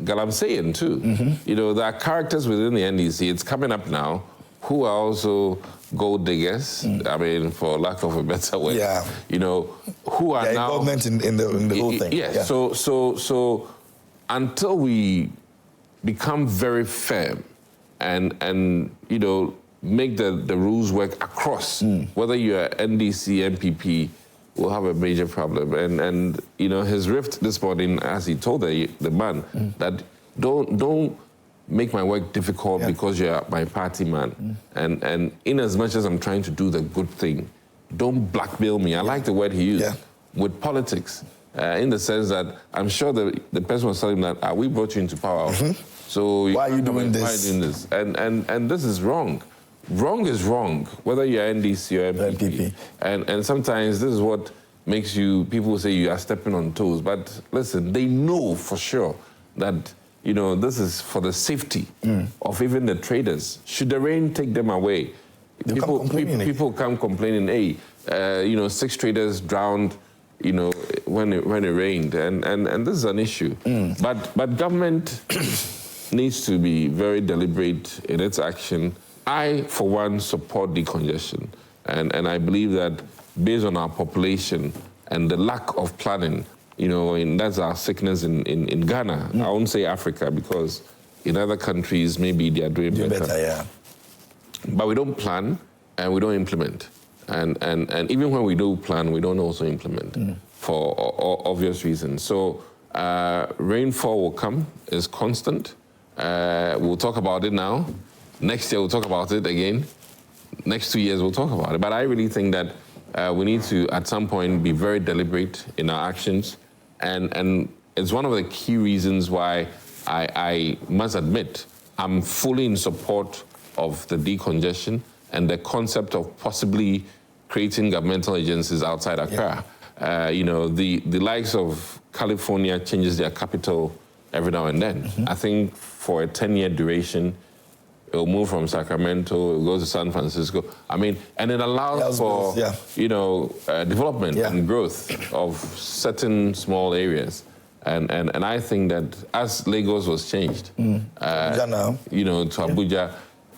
Galamseyan too. There are characters within the NDC, it's coming up now, who are also gold diggers, I mean, for lack of a better word. Yeah. Who are now... involvement in the whole thing. Yes, yeah. So until we become very firm and make the rules work across, whether you're NDC, MPP, we'll have a major problem. And his rift this morning, as he told the man, that don't make my work difficult because you're my party man. And in as much as I'm trying to do the good thing, don't blackmail me. I like the word he used, with politics, in the sense that I'm sure the person was telling him that, we brought you into power. So why are you doing this? Why are you doing this? And this is wrong. Wrong is wrong, whether you're NDC or MPP. And sometimes this is what makes people say you are stepping on toes. But listen, they know for sure that this is for the safety of even the traders. Should the rain take them away, people come complaining, hey, 6 traders drowned, when it rained, and this is an issue. But government needs to be very deliberate in its action. I, for one, support decongestion, and I believe that based on our population and the lack of planning, and that's our sickness in Ghana. I won't say Africa because in other countries maybe they are doing better. But we don't plan and we don't implement. And even when we do plan, we don't also implement for obvious reasons. So rainfall will come, it's constant. We'll talk about it now. Next year we'll talk about it again. Next 2 years we'll talk about it. But I really think that we need to, at some point, be very deliberate in our actions. And it's one of the key reasons why I must admit I'm fully in support of the decongestion and the concept of possibly creating governmental agencies outside Accra. Yeah. You know, the likes of California changes their capital every now and then. I think for a 10-year duration, it'll move from Sacramento, it'll go to San Francisco. I mean, and it allows for, you know, development and growth of certain small areas. And I think that as Lagos was changed, you know, to Abuja,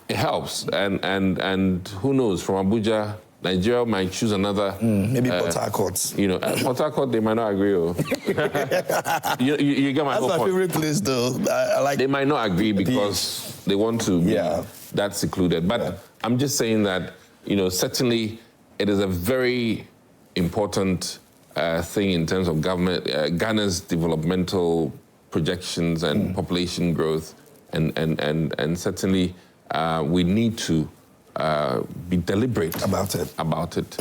it helps. And who knows, from Abuja, Nigeria might choose another... maybe Port Harcourt. You know, Port Harcourt, they might not agree. You get my whole point. That's my favorite place, though. I like. They might not agree because they want to be that secluded. But I'm just saying that, you know, certainly it is a very important thing in terms of government, Ghana's developmental projections and population growth. And certainly we need to be deliberate about it.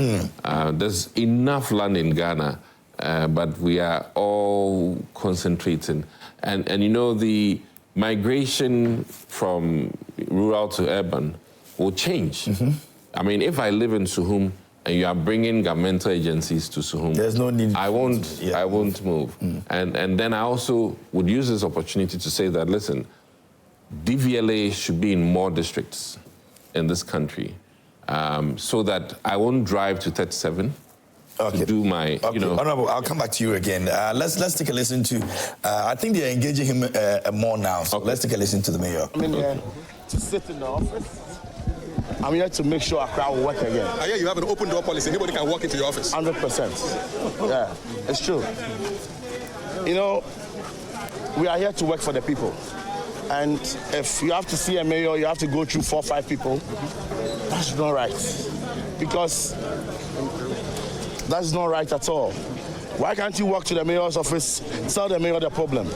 There's enough land in Ghana, but we are all concentrating. And you know, the migration from rural to urban will change. I mean, if I live in Suhum and you are bringing governmental agencies to Suhum, there's no need. I won't move. And then I also would use this opportunity to say that, listen, DVLA should be in more districts in this country, so that I won't drive to 37 to do my, you know... Honorable, I'll come back to you again. Let's take a listen to... I think they're engaging him more now, so let's take a listen to the mayor. I'm in here to sit in the office. I'm here to make sure Accra will work again. I hear you have an open door policy. Anybody can walk into your office. 100%. Yeah, it's true. You know, we are here to work for the people. And if you have to see a mayor, you have to go through 4 or 5 people. That's not right. Because that's not right at all. Why can't you walk to the mayor's office, tell the mayor the problem?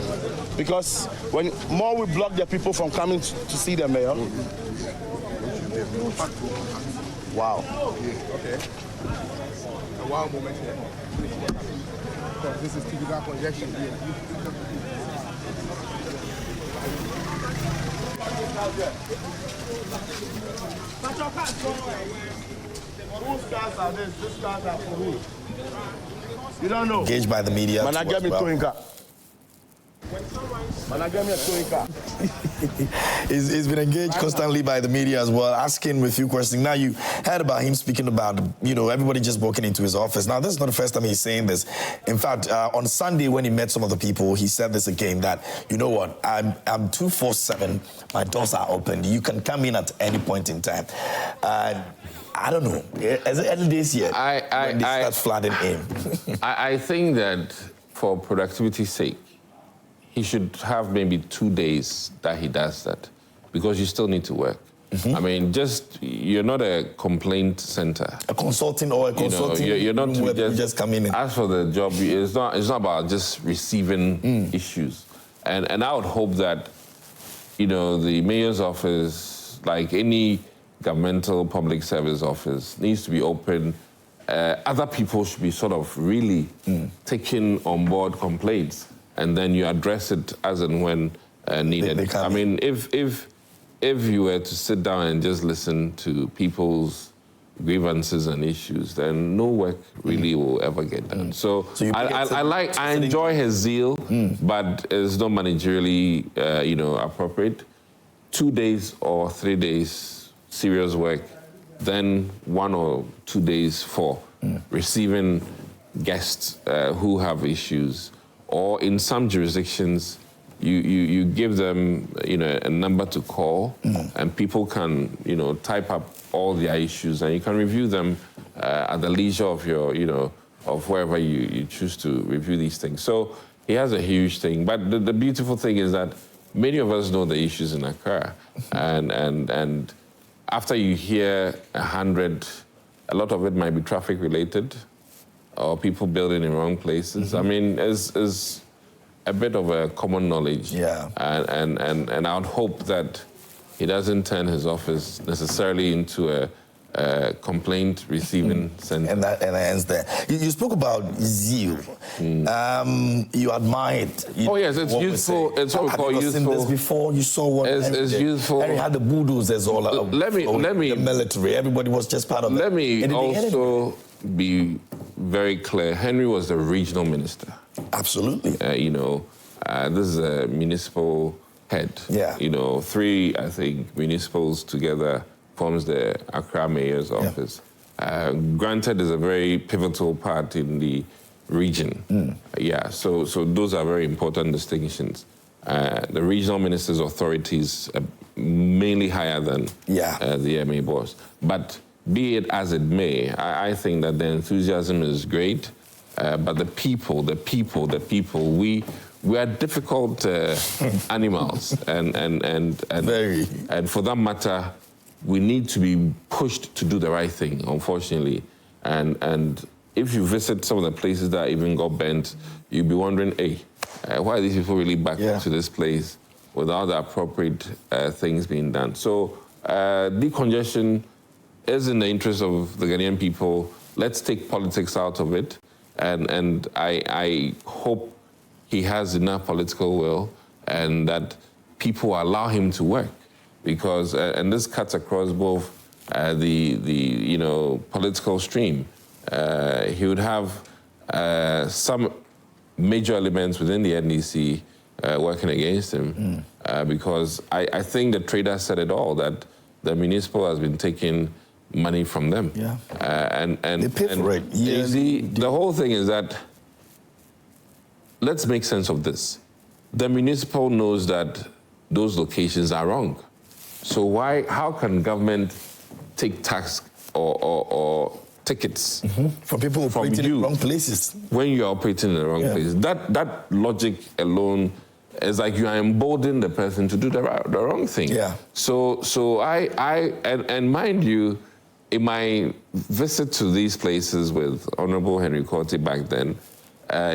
Because when more we block the people from coming to see the mayor. Wow. Okay. A wow moment here. This is typical congestion here. Whose cars are this? These cars are for who? You don't know. Engaged by the media. Man, I get me towing car. Man, I get me a towing car. He's been engaged constantly by the media as well, asking with few questions. Now, you heard about him speaking about, you know, everybody just walking into his office. Now, this is not the first time he's saying this. In fact, on Sunday, when he met some of the people, he said this again, that, you know what, I'm 24/7, my doors are open. You can come in at any point in time. I don't know. Is it early days yet when they start flooding in? I think that for productivity's sake, he should have maybe 2 days that he does that, because you still need to work. I mean, you're not a complaint center. A consulting or a consulting. You know, you're not just come in. As for the job, it's not about just receiving issues. And I would hope that, you know, the mayor's office, like any governmental public service office, needs to be open. Other people should be sort of really taking on board complaints, and then you address it as and when needed. I mean, if you were to sit down and just listen to people's grievances and issues, then no work really will ever get done. So I enjoy his zeal, but it's not managerially, you know, appropriate. 2 days or 3 days serious work, then 1 or 2 days for receiving guests who have issues, or in some jurisdictions, you give them, you know, a number to call, and people can, you know, type up all their issues, and you can review them at the leisure of your, you know, of wherever you choose to review these things. So he has a huge thing, but the beautiful thing is that many of us know the issues in Accra, and after you hear 100, a lot of it might be traffic related, or people building in wrong places. I mean, it's a bit of a common knowledge. And I would hope that he doesn't turn his office necessarily into a complaint receiving center. And that ends there. You spoke about zeal. You admired. Yes, it's useful. It's what we call useful. Have you seen this before? You saw what it's useful. Henry had the bulldozers all out. Let me. The military. Everybody was just part of it. Let me also be very clear. Henry was the regional minister. Absolutely. This is a municipal head. Yeah. 3, I think, municipals together forms the Accra mayor's office. Granted, is a very pivotal part in the region. So those are very important distinctions. The regional minister's authorities are mainly higher than the MA boss. But be it as it may, I think that the enthusiasm is great, but the people, we are difficult animals, and for that matter, we need to be pushed to do the right thing, unfortunately. And if you visit some of the places that even got bent, you'll be wondering, hey, why are these people really back to this place without the appropriate things being done? So decongestion is in the interest of the Ghanaian people. Let's take politics out of it. And I hope he has enough political will and that people allow him to work. Because, and this cuts across both the political stream. He would have some major elements within the NDC working against him, because I think the trader said it all, that the municipal has been taking money from them. And they pay for it. The whole thing is that, let's make sense of this. The municipal knows that those locations are wrong. So how can government take tax or tickets from people operating in the wrong places when you're operating in the wrong places? That logic alone is like you are emboldening the person to do the wrong thing. So I mind you, in my visit to these places with Honorable Henry Korte back then,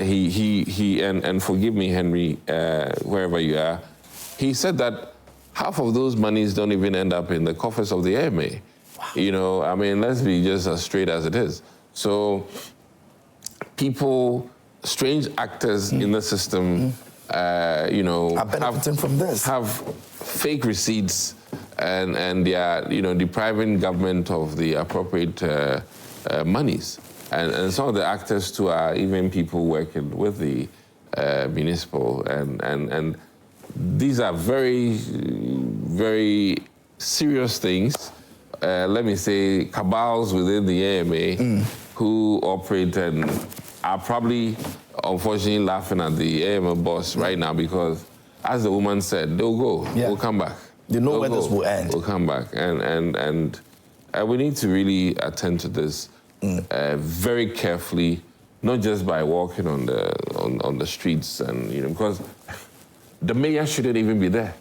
he and forgive me, Henry, wherever you are, he said that half of those monies don't even end up in the coffers of the AMA. Wow. Let's be just as straight as it is. So people, strange actors in the system, are benefiting from this. Have fake receipts and they are, depriving government of the appropriate monies. And some of the actors too are even people working with the municipal and these are very, very serious things. Let me say, cabals within the AMA who operate and are probably, unfortunately, laughing at the AMA boss right now because, as the woman said, they'll go, we'll come back. They know where this will end. We'll come back. And we need to really attend to this very carefully, not just by walking on the streets and, because the mayor shouldn't even be there.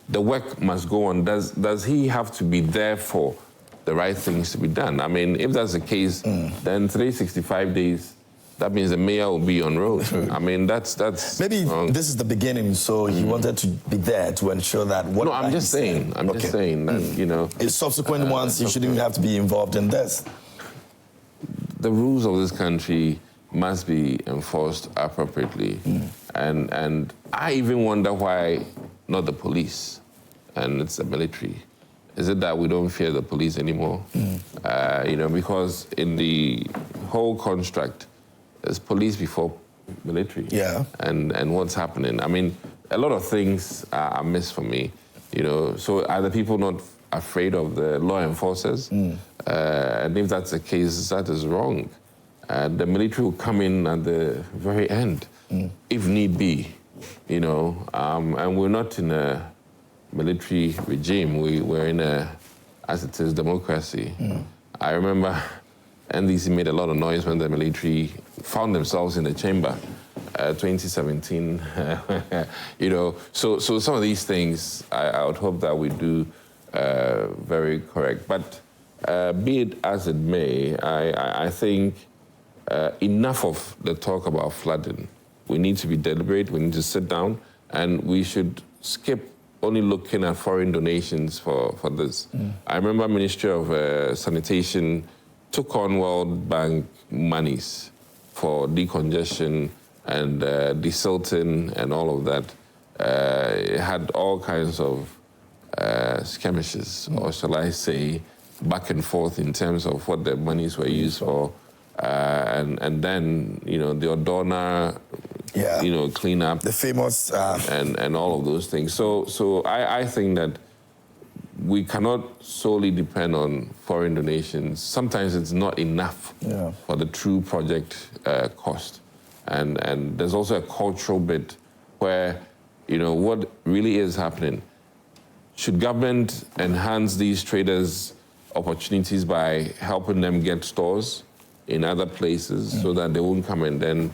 The work must go on. Does he have to be there for the right things to be done? If that's the case, then 365 days, that means the mayor will be on road. That's maybe wrong. This is the beginning, so he wanted to be there to ensure that. No, I'm just saying that in subsequent ones, you shouldn't have to be involved in this. The rules of this country must be enforced appropriately. And I even wonder why not the police and it's the military. Is it that we don't fear the police anymore? Because in the whole construct, there's police before military. And what's happening? A lot of things are missed for me. So are the people not afraid of the law enforcers? And if that's the case, that is wrong. The military will come in at the very end, if need be, and we're not in a military regime. We're in as it is, democracy. I remember NDC made a lot of noise when the military found themselves in the chamber, 2017, So some of these things, I would hope that we do very correct. But be it as it may, I think enough of the talk about flooding. We need to be deliberate, we need to sit down, and we should skip only looking at foreign donations for this. I remember Ministry of Sanitation took on World Bank monies for decongestion and desilting and all of that. It had all kinds of skirmishes, or shall I say, back and forth in terms of what the monies were used for. And then, the Odona, clean up. The famous... And all of those things. So I think that we cannot solely depend on foreign donations. Sometimes it's not enough for the true project cost. And there's also a cultural bit where, what really is happening. Should government enhance these traders' opportunities by helping them get stores in other places so that they won't come and then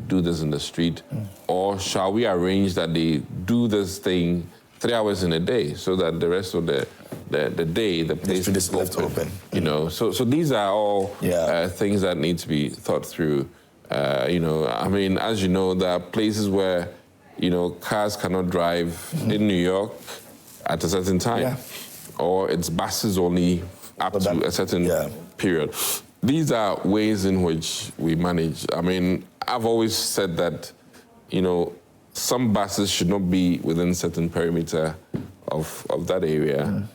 do this in the street? Or shall we arrange that they do this thing 3 hours in a day so that the rest of the day the place is left open? So these are all things that need to be thought through. As you know, there are places where cars cannot drive in New York at a certain time, or it's buses only up to a certain period. These are ways in which we manage. I've always said that, some buses should not be within certain perimeter of that area.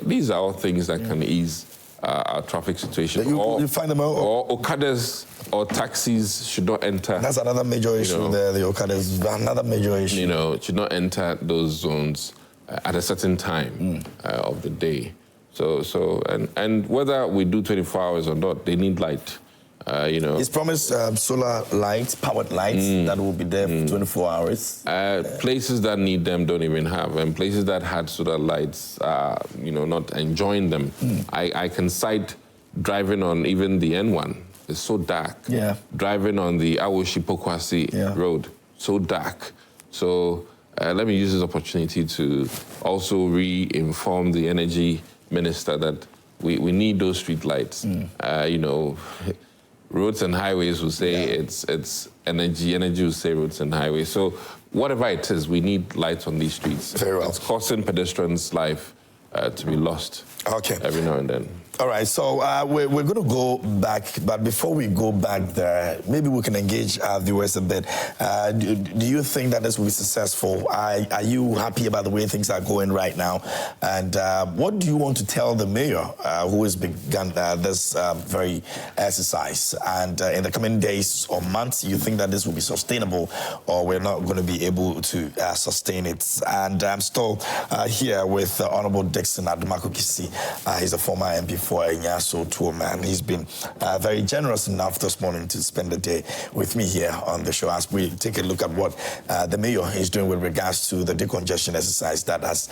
These are all things that can ease our traffic situation. You find them out? Or Okadas or taxis should not enter. That's another major issue there, the Okadas, another major issue. Should not enter those zones at a certain time of the day. And whether we do 24 hours or not, they need light. He's promised solar lights, powered lights that will be there for 24 hours. Places that need them don't even have, and places that had solar lights are, not enjoying them. I can cite driving on even the N1. It's so dark. Driving on the Awoshi-Pokwasi road, so dark. So let me use this opportunity to also re-inform the energy minister that we need those street lights. Roads and highways will say it's energy will say roads and highways. So whatever it is, we need lights on these streets. Very well. It's causing pedestrians' life to be lost every now and then. All right, so we're going to go back, but before we go back there, maybe we can engage our viewers a bit. Do you think that this will be successful? Are you happy about the way things are going right now? And what do you want to tell the mayor who has begun this very exercise? And in the coming days or months, you think that this will be sustainable, or we're not going to be able to sustain it? And I'm still here with Honorable Dickson Adomako. He's a former MP for Enyaso Tuoma, and he's been very generous enough this morning to spend the day with me here on the show as we take a look at what the mayor is doing with regards to the decongestion exercise that has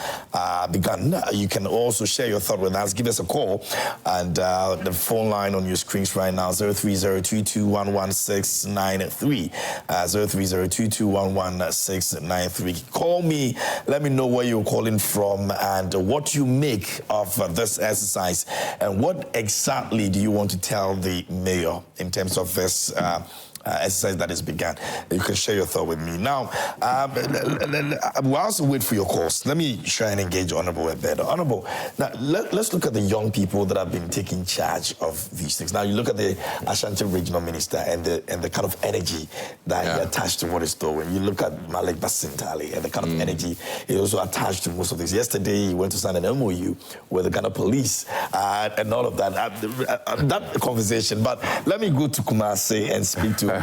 begun. You can also share your thought with us. Give us a call, and the phone line on your screens right now, 03022111693, 03022111693. Call me, let me know where you're calling from and what you make of this exercise. And what exactly do you want to tell the mayor in terms of this exercise that has begun? You can share your thought with me. Now, we'll also wait for your calls. Let me try and engage Honorable a bit. Honorable, now let's look at the young people that have been taking charge of these things. Now, you look at the Ashanti Regional Minister and the kind of energy that he attached to what he's doing. You look at Malik Basintali and the kind of energy he also attached to most of this. Yesterday, he went to sign an MOU with the Ghana police and all of that. That conversation. But let me go to Kumasi and speak to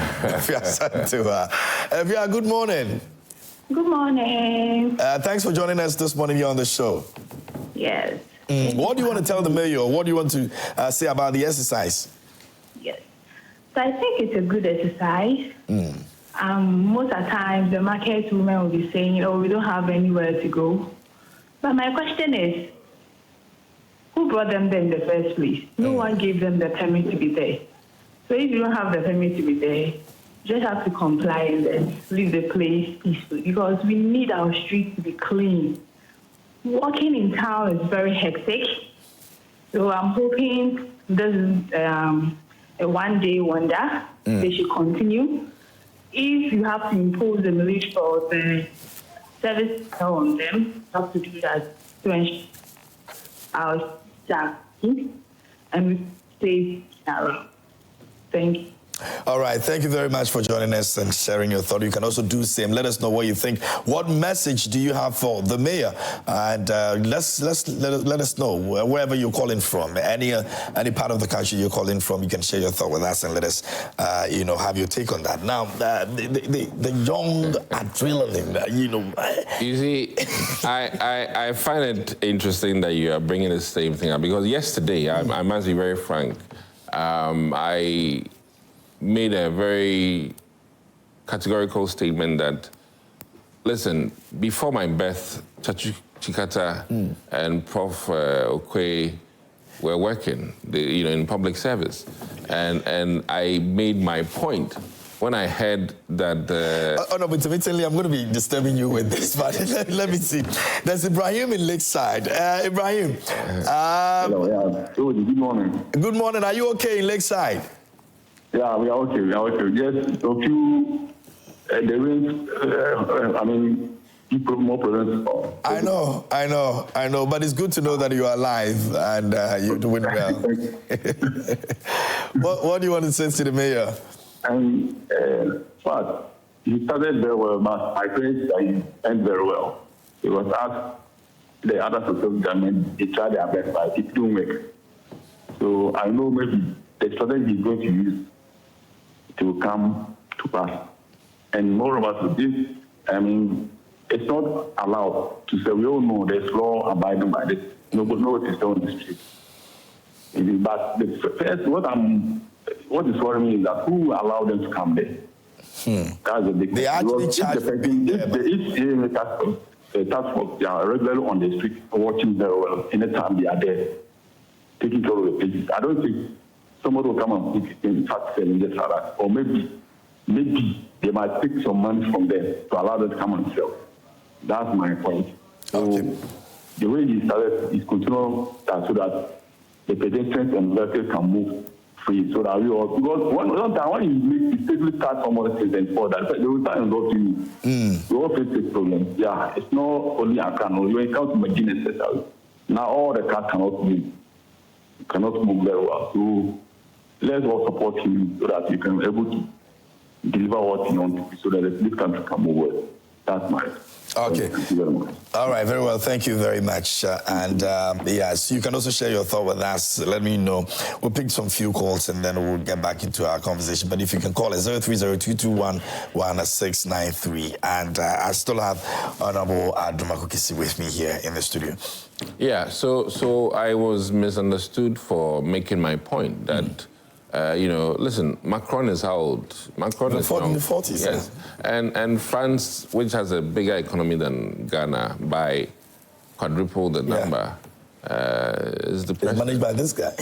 Evia, good morning. Good morning. Thanks for joining us this morning here on the show. Yes. What do you want to tell the mayor? What do you want to say about the exercise? Yes. So I think it's a good exercise. Most of the time, the market women will be saying, we don't have anywhere to go. But my question is, who brought them there in the first place? No one gave them the permit to be there. So if you don't have the permit to be there, you just have to comply and then leave the place peacefully, because we need our streets to be clean. Walking in town is very hectic. So I'm hoping this is a one-day wonder. They should continue. If you have to impose the millage for the service on them. Have to do that to ensure our staff and we stay around. Thank you. All right, thank you very much for joining us and sharing your thought. You can also do the same. Let us know what you think. What message do you have for the mayor? And let us know wherever you're calling from, any part of the country you're calling from. You can share your thought with us and let us, have your take on that. Now, the young adrenaline, You see, I find it interesting that you are bringing the same thing up because yesterday, I must be very frank, I made a very categorical statement that, listen, before my birth, Chachu Chikata and Prof. Okai were working, in public service. And I made my point when I heard that no, but admittedly, I'm going to be disturbing you with this, but let me see. There's Ibrahim in Lakeside. Ibrahim. Hello, yeah. Good morning. Good morning. Are you okay in Lakeside? Yeah, we are okay. Yes, a few, there is, people more present. I know, but it's good to know that you are alive and you're doing well. What do you want to say to the mayor? But he started very well, but I think that he ended very well. He was asked the other social government, they tried their best, but it didn't work. So I know maybe the strategy he's going to use to come to pass. And moreover to this, it's not allowed to say, we all know there's law abiding by this. Nobody knows it's on the street. But the first, what is worrying me is that who allowed them to come there? That's a big They actually charge for being there. The task force, they are regularly on the street watching very well anytime they are there, taking care of the pages. I don't think somebody will come and put in fact selling this product. Or maybe they might take some money from them to allow them to come and sell. That's my point. So the way he started is continue that so that the pedestrians and vehicles can move free so that we all, because one time when you mistakenly start some other things and for that, they will start involved in you. We all face this problem. Yeah, it's not only Accra, when it comes to Medina, now all the cars cannot move very well. So let's all support him so that you can be able to deliver what you want so that this country can move well. That's my. Okay. Thank you very much. All right, very well. Thank you very much. Yes, you can also share your thought with us. Let me know. We'll pick some few calls and then we'll get back into our conversation. But if you can call us 030-221-1693. And I still have Honorable Adomako with me here in the studio. Yeah, so I was misunderstood for making my point that, listen, Macron is how old? Macron is in the 40s. Yes, and France, which has a bigger economy than Ghana by quadruple the number, is the president. It's managed by this guy.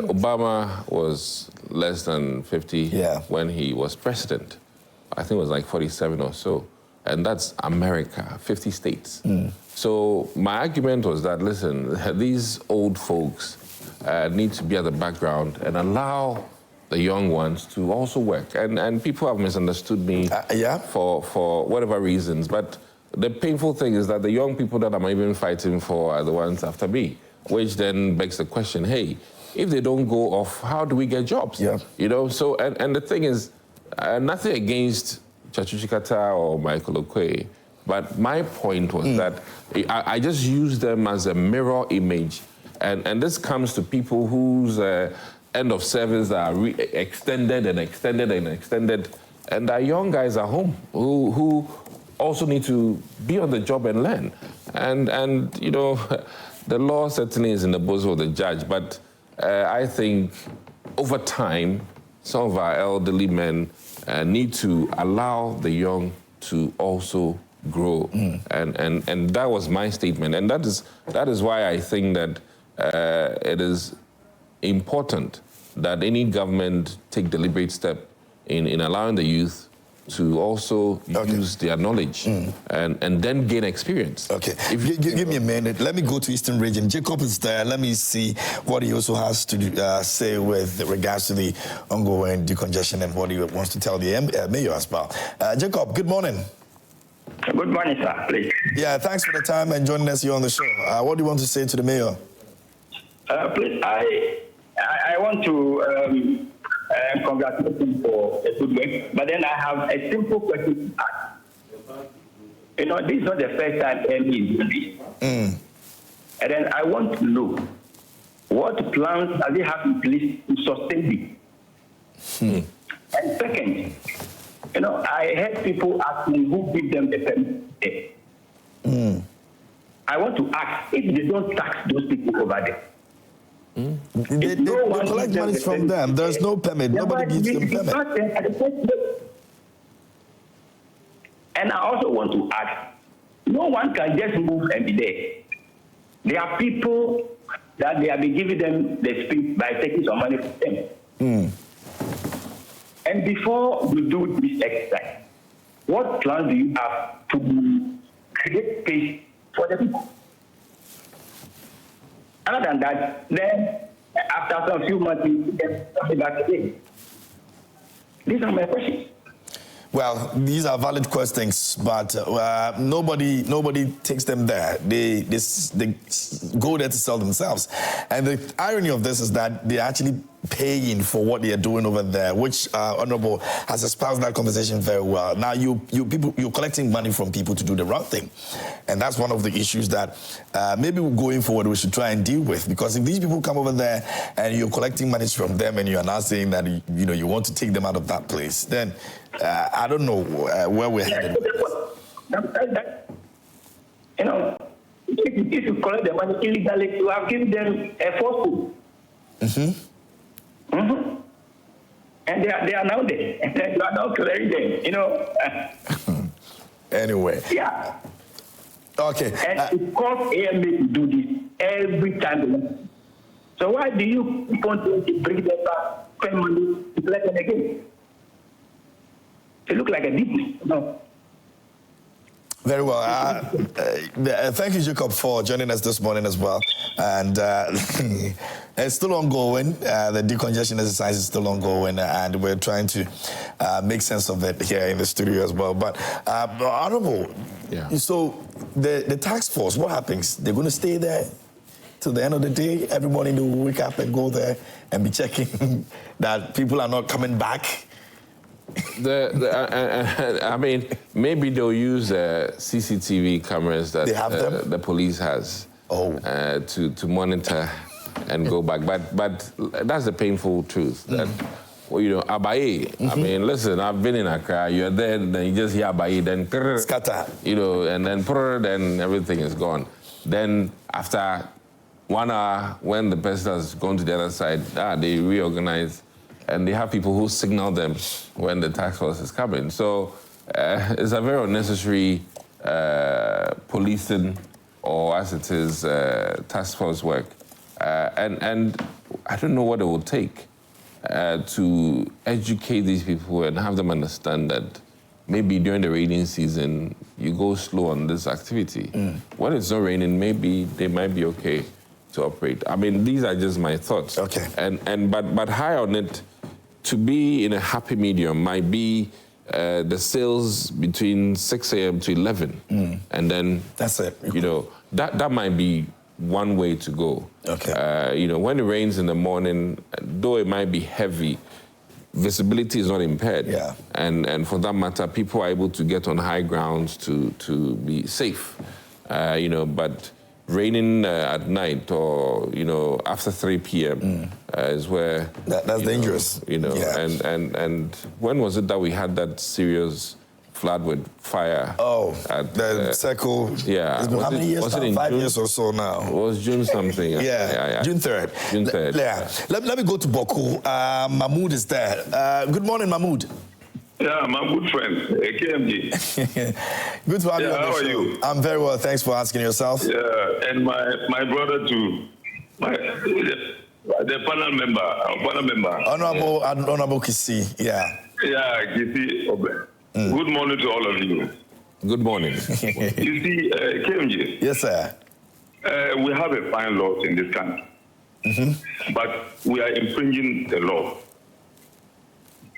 Obama was less than 50 when he was president. I think it was like 47 or so. And that's America, 50 states. So my argument was that, listen, these old folks need to be at the background and allow the young ones to also work. And people have misunderstood me for whatever reasons. But the painful thing is that the young people that I'm even fighting for are the ones after me, which then begs the question, hey, if they don't go off, how do we get jobs? So, and the thing is, nothing against Chachu Chikata or Michael Okai, but my point was that I just use them as a mirror image. And this comes to people whose end of service are extended and extended and extended. And our young guys are home who also need to be on the job and learn. And the law certainly is in the bosom of the judge. But I think over time, some of our elderly men need to allow the young to also grow. And that was my statement. And that is why I think that it is important that any government take deliberate step in allowing the youth to also use their knowledge and then gain experience. Okay, give me a minute. Let me go to Eastern Region. Jacob is there. Let me see what he also has to say with regards to the ongoing decongestion and what he wants to tell the mayor as well. Jacob, good morning. Good morning, sir. Please. Yeah, thanks for the time and joining us here on the show. What do you want to say to the mayor? Please, I want to congratulate him for a good work, but then I have a simple question to ask. You know, this is not the first time ME is doing this. And then I want to know what plans does he have in place to sustain it? And second, you know, I heard people asking who give them the permit. I want to ask if they don't tax those people over there. They collect money from them. There's no permit. Nobody gives them permit. And I also want to ask, no one can just move and be there. There are people that they have been giving them the space by taking some money from them. And before we do this exercise, what plans do you have to create space for the people? Other than that, then after some few months, you get something back again. These are my questions. Well, these are valid questions, but nobody takes them there. They go there to sell themselves. And the irony of this is that they're actually paying for what they are doing over there, which Honorable has espoused that conversation very well. Now, you're collecting money from people to do the wrong thing. And that's one of the issues that maybe going forward we should try and deal with. Because if these people come over there and you're collecting money from them and you're now saying that you want to take them out of that place, then I don't know where we're headed. You know, if you collect the money illegally, you have given them a forceful. And they are now there. And you are now clearing them, you know. Anyway. Yeah. Okay. And it costs AMA to do this every time. So why do you want to bring them back, spend money to collect them again? It looks like a business, no? Very well. Thank you, Jacob, for joining us this morning as well. And it's still ongoing. The decongestion exercise is still ongoing, and we're trying to make sense of it here in the studio as well. But Honorable, so the task force, what happens? They're going to stay there till the end of the day? Every morning they will wake up and go there and be checking that people are not coming back? I mean, maybe they'll use CCTV cameras that the police has to monitor and go back. But that's the painful truth that, Abaye. I mean, listen, I've been in Accra. You're there, then you just hear Abaye, then scatter, and then everything is gone. Then after 1 hour, when the person has gone to the other side, they reorganize. And they have people who signal them when the task force is coming. So it's a very unnecessary policing, or as it is, task force work. And I don't know what it will take to educate these people and have them understand that maybe during the rainy season, you go slow on this activity. When it's not raining, maybe they might be okay to operate. I mean, these are just my thoughts. Okay. But high on it, to be in a happy medium might be the sales between 6 a.m. to 11. And then, that's it. That might be one way to go. Okay. When it rains in the morning, though it might be heavy, visibility is not impaired. Yeah. And for that matter, people are able to get on high grounds to be safe. But raining at night or, after 3 p.m. Is where... That's dangerous. Yeah. And when was it that we had that serious flood with fire? At the circle. Yeah. It's been how many years now? 5 years or so now. It was June something. Yeah. June 3rd. June 3rd. Let me go to Boku. Mahmoud is there. Good morning, Mahmoud. Yeah, my good friend, KMG. Good to have you on the how show. Are you? I'm very well. Thanks for asking yourself. Yeah, and my brother too. The panel member. Honorable Kisi, yeah. Yeah, Kisi Obe. Good morning to all of you. Good morning. You see, KMG. Yes, sir. We have a fine law in this country. But we are infringing the law.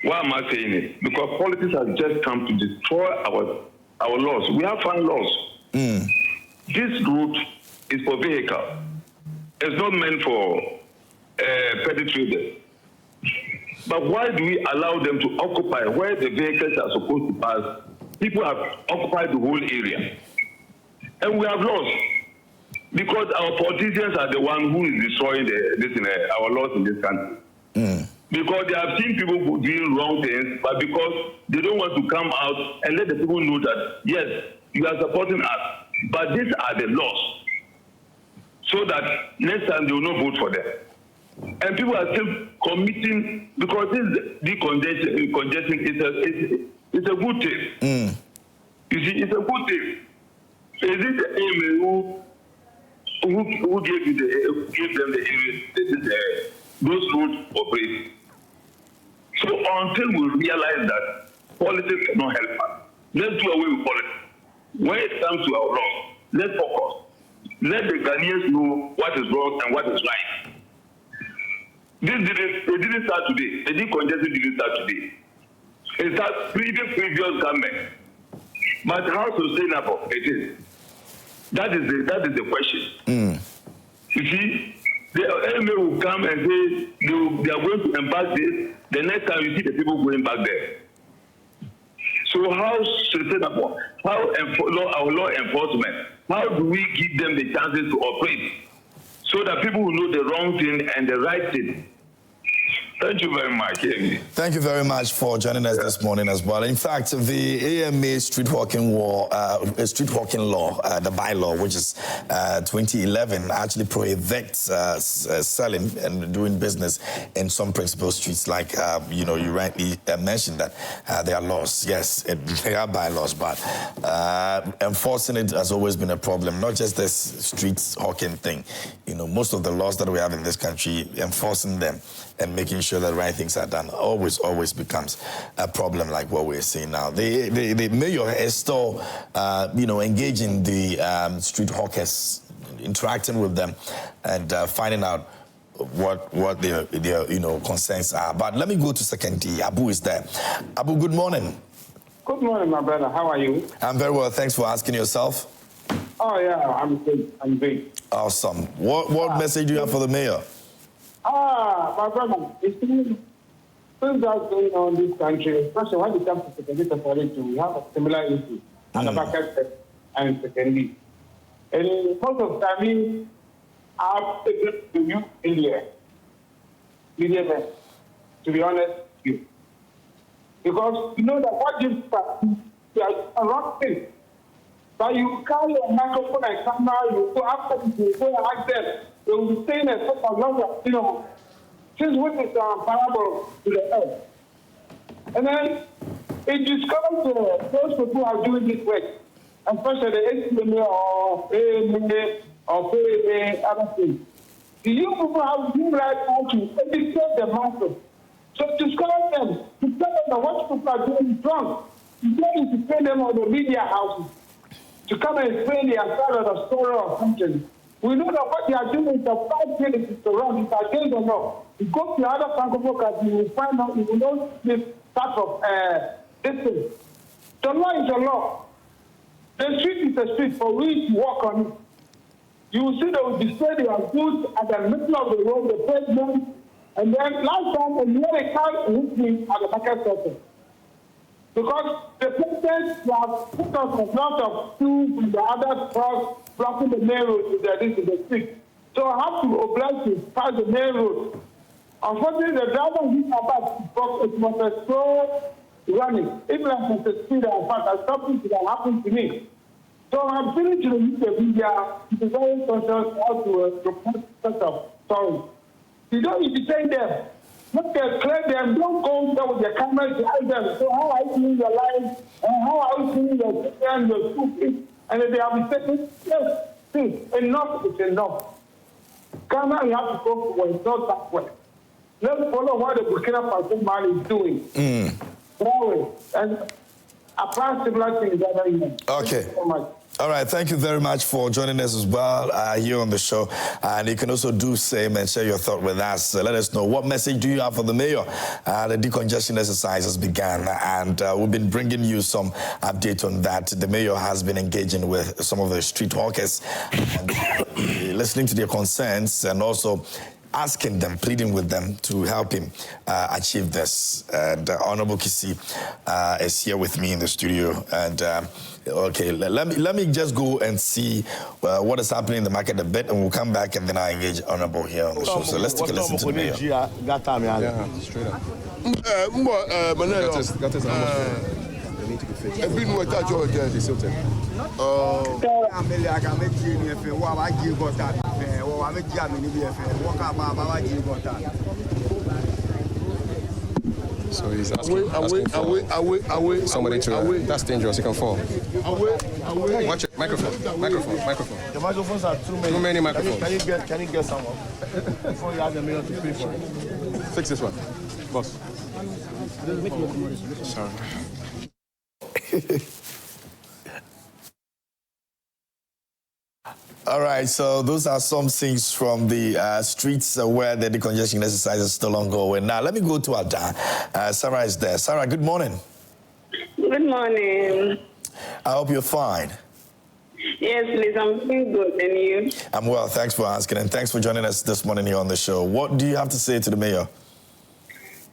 Why am I saying it? Because politics has just come to destroy our laws. We have fine laws. This route is for vehicle. It's not meant for petty traders. But why do we allow them to occupy where the vehicles are supposed to pass? People have occupied the whole area. And we have lost. Because our politicians are the one who is destroying our laws in this country. Because they have seen people doing wrong things, but because they don't want to come out and let the people know that, yes, you are supporting us, but these are the laws. So that next time they will not vote for them. And people are still committing, because this decongestion it's a good thing. You see, it's a good thing. Is it the AMA who gave them the area, those roads operate? So until we realize that politics cannot help us, let's do away with politics. When it comes to our laws, let's focus. Let the Ghanaians know what is wrong and what is right. They didn't start today. The decongestion didn't start today. It started previous government. But how sustainable it is? That is the question. You see, the AMA will come and say they are going to embark this. The next time you see the people going back there. So how sustainable? How our law enforcement? How do we give them the chances to operate so that people will know the wrong thing and the right thing? Thank you very much. Thank you very much for joining us this morning as well. In fact, the AMA street walking law, the bylaw, which is 2011, actually prohibits selling and doing business in some principal streets. Like you rightly mentioned that there are laws. Yes, there are bylaws, but enforcing it has always been a problem. Not just this street hawking thing. Most of the laws that we have in this country, enforcing them and making sure that right things are done always becomes a problem, like what we're seeing now. The mayor is still, engaging the street hawkers, interacting with them, and finding out what their concerns are. But let me go to Second D. Abu is there. Abu, good morning. Good morning, my brother. How are you? I'm very well. Thanks for asking yourself. Oh yeah, I'm good. I'm great. Awesome. What message do you have for the mayor? My brother, it's things that's going on in this country, especially when it comes to secondary separation, we have a similar issue at the market and secondary. And most of the time, I've taken to you India, to be honest with you. Because you know that what gives a wrong thing. But you carry a microphone and camera, you go after them, you go and ask them, they will be saying that for longer, since witness are parable to the earth. And then it discovers those people who are doing this work, especially the ACMA or AMA or PMA, other things. The young people have new right now to educate the masses. So discover them, to tell them that what people are doing is wrong. You don't need to pay them on the media houses to come and explain their side of the story or something. We know that what they are doing is a bad thing is to run. It's against the law. You go to the other francophone countries, you will find out, you will know this type of this thing. The law is a law. The street is a street for we to walk on it. You will see they will display their goods at the middle of the road, the pavement, and then last time, and here they come with me at the market center. Because the president has put us a lot of tools with the other trucks blocking the main road to the street. So I have to oblige to pass the main road. Unfortunately, the driver hit about because it was a slow running. Even at the speed and fast, I stopped it that happened to me. So I'm feeling to the media, it is very conscious how to report such of stories. You don't need to take them. Look at clear them, don't go there with the camera to ask them, so how are you doing your life, and how are you doing your and your school? And if they are mistaken, yes, see, enough is enough. Camera, you have to go for it's not that way. Let's follow what the Burkina Faso man is doing. And apply similar things that I know. Okay. Thank you so much. All right, thank you very much for joining us as well here on the show. And you can also do same and share your thought with us. Let us know what message do you have for the mayor. The decongestion exercise has begun, and we've been bringing you some update on that. The mayor has been engaging with some of the street hawkers, and listening to their concerns, and also asking them, pleading with them to help him achieve this. And Honorable Kisi is here with me in the studio. And okay, let me just go and see what is happening in the market a bit, and we'll come back and then I engage Honorable here on the show. So let's take a listen to the mayor. Yeah, straight up. I've been with that George. So he's asking for somebody to. That's dangerous. You can fall. Watch it. Microphone. The microphones are too many. Too many microphones. Can you get someone before you have the million to pay for it? Fix this one, boss. Sorry. All right, so those are some things from the streets where the decongestion exercise is still ongoing. Now, let me go to Ada. Sarah is there. Sarah, good morning. Good morning. I hope you're fine. Yes, please, I'm doing good. And you? I'm well, thanks for asking, and thanks for joining us this morning here on the show. What do you have to say to the mayor?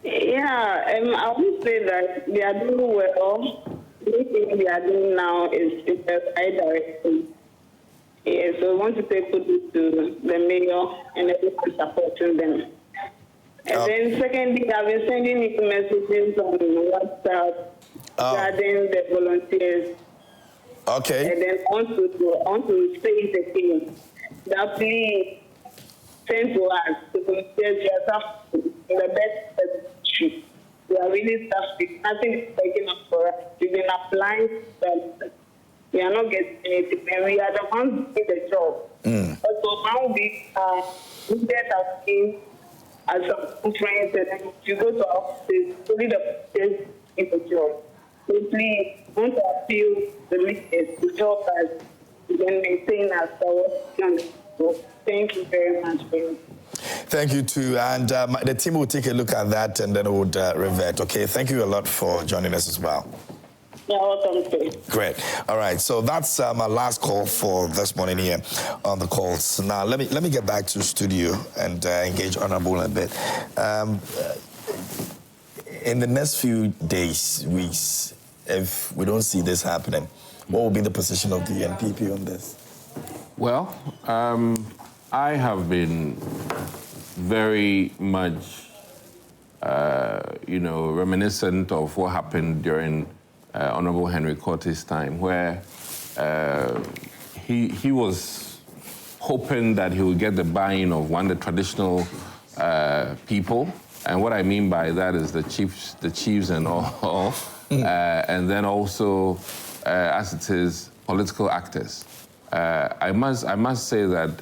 Yeah, I would say that they are doing well. Everything they are doing now is the right direction. Yeah, so I want to say kudos to the mayor and everyone supporting them. And then secondly, I've been sending you messages on WhatsApp regarding the volunteers. Okay. And then I want to say it again. That please send to us the volunteers in the best position. We are really suffering. Nothing is taking up for us. We've been applying that. We are not getting anything, and we are the ones who do the job. So now we get us in as some conference, and then you go to our offices, only the offices in the job. So please, I want to appeal the leaders to help us and maintain us. So thank you very much for you. Thank you too, and the team will take a look at that and then it would revert. Okay, thank you a lot for joining us as well. You're welcome, too. Great. All right, so that's my last call for this morning here on the calls. Now, let me get back to the studio and engage Honorable a bit. In the next few days, weeks, if we don't see this happening, what will be the position of the NPP on this? Well, I have been very much, reminiscent of what happened during Honorable Henry Cortez' time, where he was hoping that he would get the buy-in of the traditional people, and what I mean by that is the chiefs and all, and then also, as it is, political actors. I must say that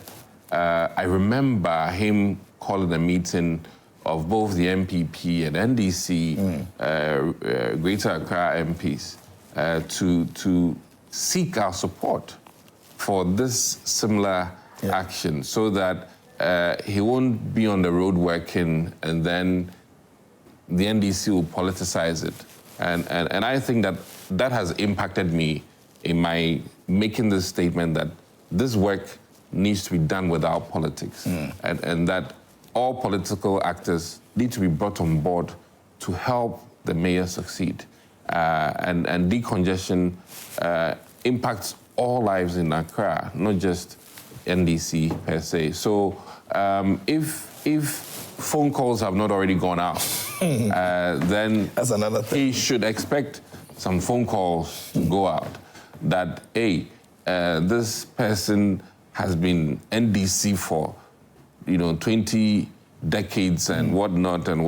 I remember him calling a meeting of both the MPP and NDC, Greater Accra MPs, to seek our support for this similar action, so that he won't be on the road working and then the NDC will politicize it. And I think that has impacted me in my making this statement that this work needs to be done without politics, and that all political actors need to be brought on board to help the mayor succeed. And decongestion impacts all lives in Accra, not just NDC per se. So if phone calls have not already gone out, then that's another thing. He should expect some phone calls to go out that, hey, this person has been NDC for 20 decades and whatnot, and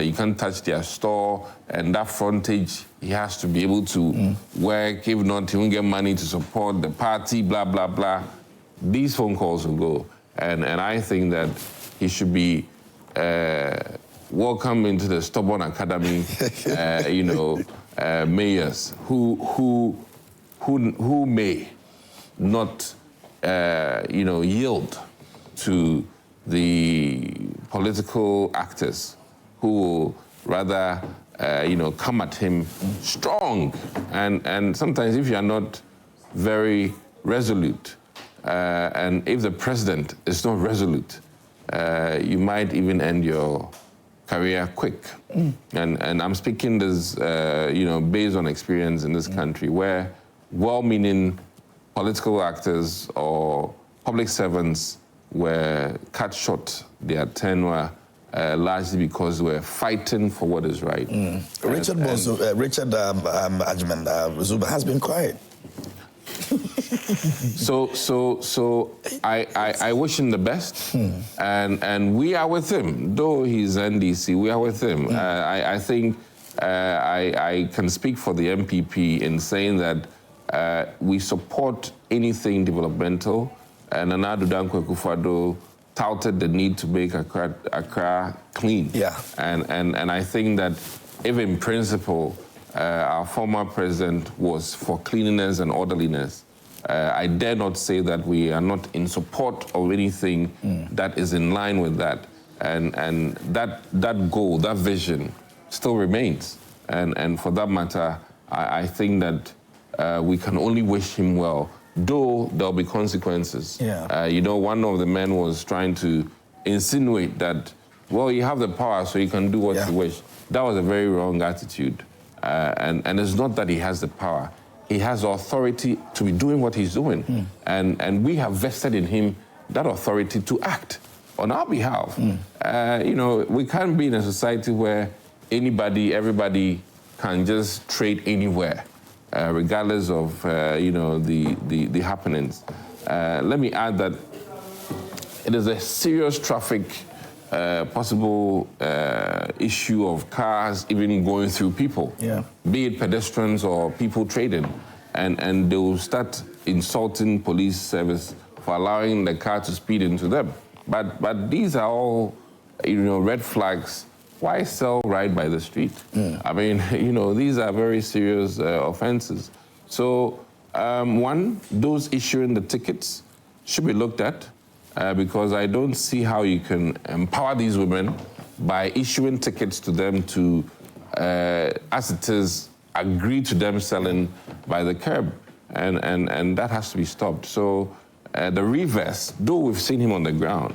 you can't touch their store, and that frontage, he has to be able to work. If not, he won't get money to support the party, blah, blah, blah. These phone calls will go. And I think that he should be welcome into the Stubborn Academy, mayors who may not, yield to the political actors who will rather, come at him strong. And sometimes if you are not very resolute, and if the president is not resolute, you might even end your career quick. And I'm speaking this, based on experience in this country where well-meaning political actors or public servants were cut short their tenure largely because they were fighting for what is right. Richard Ajman Zuba has been quiet. So I wish him the best, and we are with him. Though he's NDC, we are with him. I think I can speak for the MPP in saying that we support anything developmental, and Nana Addo Dankwa Akufo-Addo touted the need to make Accra clean. Yeah. And I think that if in principle our former president was for cleanliness and orderliness, I dare not say that we are not in support of anything that is in line with that. And that goal, that vision still remains. And for that matter, I think that we can only wish him well, though there'll be consequences. Yeah. One of the men was trying to insinuate that, well, you have the power, so you can do what you wish. That was a very wrong attitude. And it's not that he has the power. He has authority to be doing what he's doing. And we have vested in him that authority to act on our behalf. We can't be in a society where everybody can just trade anywhere, regardless of, the happenings. Let me add that it is a serious traffic possible issue of cars even going through people, be it pedestrians or people trading, and they will start insulting police service for allowing the car to speed into them. But these are all, red flags. Why sell right by the street? I mean, these are very serious offenses. So, one, those issuing the tickets should be looked at. Because I don't see how you can empower these women by issuing tickets to them to, as it is, agree to them selling by the curb. And that has to be stopped. So the reverse, though we've seen him on the ground,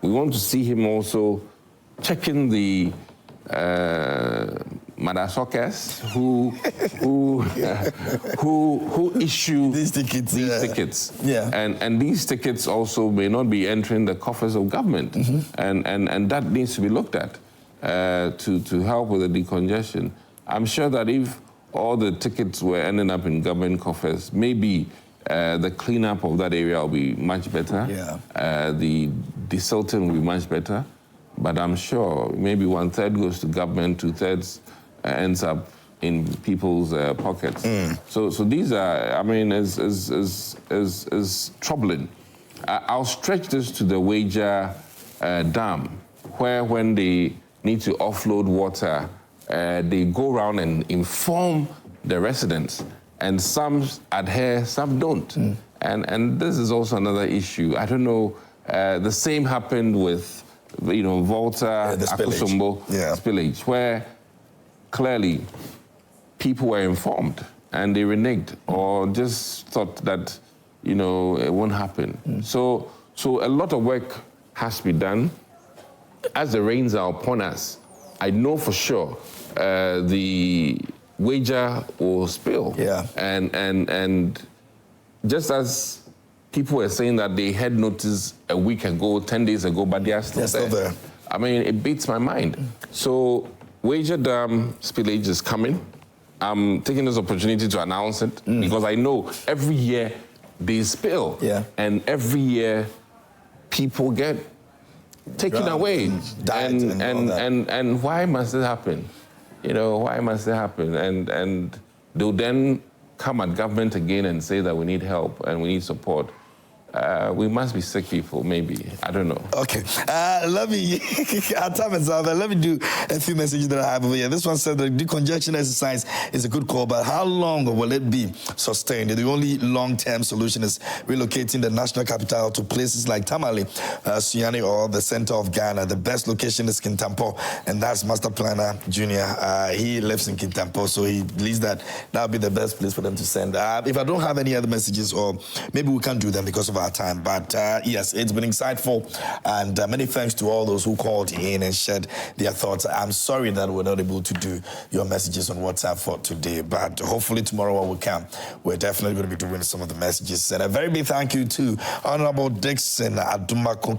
we want to see him also checking the Madasokers who issue these tickets. Yeah. And these tickets also may not be entering the coffers of government. And that needs to be looked at to help with the decongestion. I'm sure that if all the tickets were ending up in government coffers, maybe the cleanup of that area will be much better. The desilting will be much better. But I'm sure maybe 1/3 goes to government, 2/3 ends up in people's pockets. So these are, I mean, is troubling. I'll stretch this to the Wager Dam, where when they need to offload water, they go around and inform the residents, and some adhere, some don't. And this is also another issue. I don't know, the same happened with Volta, Akosombo spillage, where clearly people were informed and they reneged or just thought that, it won't happen. So a lot of work has to be done. As the rains are upon us, I know for sure the Wager will spill. And just as people were saying that they had noticed a week ago, 10 days ago, but they are still there. I mean, it beats my mind. So, Wager Dam spillage is coming. I'm taking this opportunity to announce it because I know every year they spill. And every year people get taken away. And why must it happen? Why must it happen? And they'll then come at government again and say that we need help and we need support. we must be sick people, maybe. I don't know. Okay. Let me, our time is up. Let me do a few messages that I have over here. This one said the decongestion exercise is a good call, but how long will it be sustained? The only long-term solution is relocating the national capital to places like Tamale, Sunyani, or the center of Ghana. The best location is Kintampo, and that's Master Planner Junior. He lives in Kintampo, so he believes that would be the best place for them to send. If I don't have any other messages, or maybe we can't do them because of our time, but yes, it's been insightful, and many thanks to all those who called in and shared their thoughts. I'm sorry that we're not able to do your messages on WhatsApp for today, but hopefully tomorrow when we can, we're definitely going to be doing some of the messages. And a very big thank you to Honorable Dickson Adomako.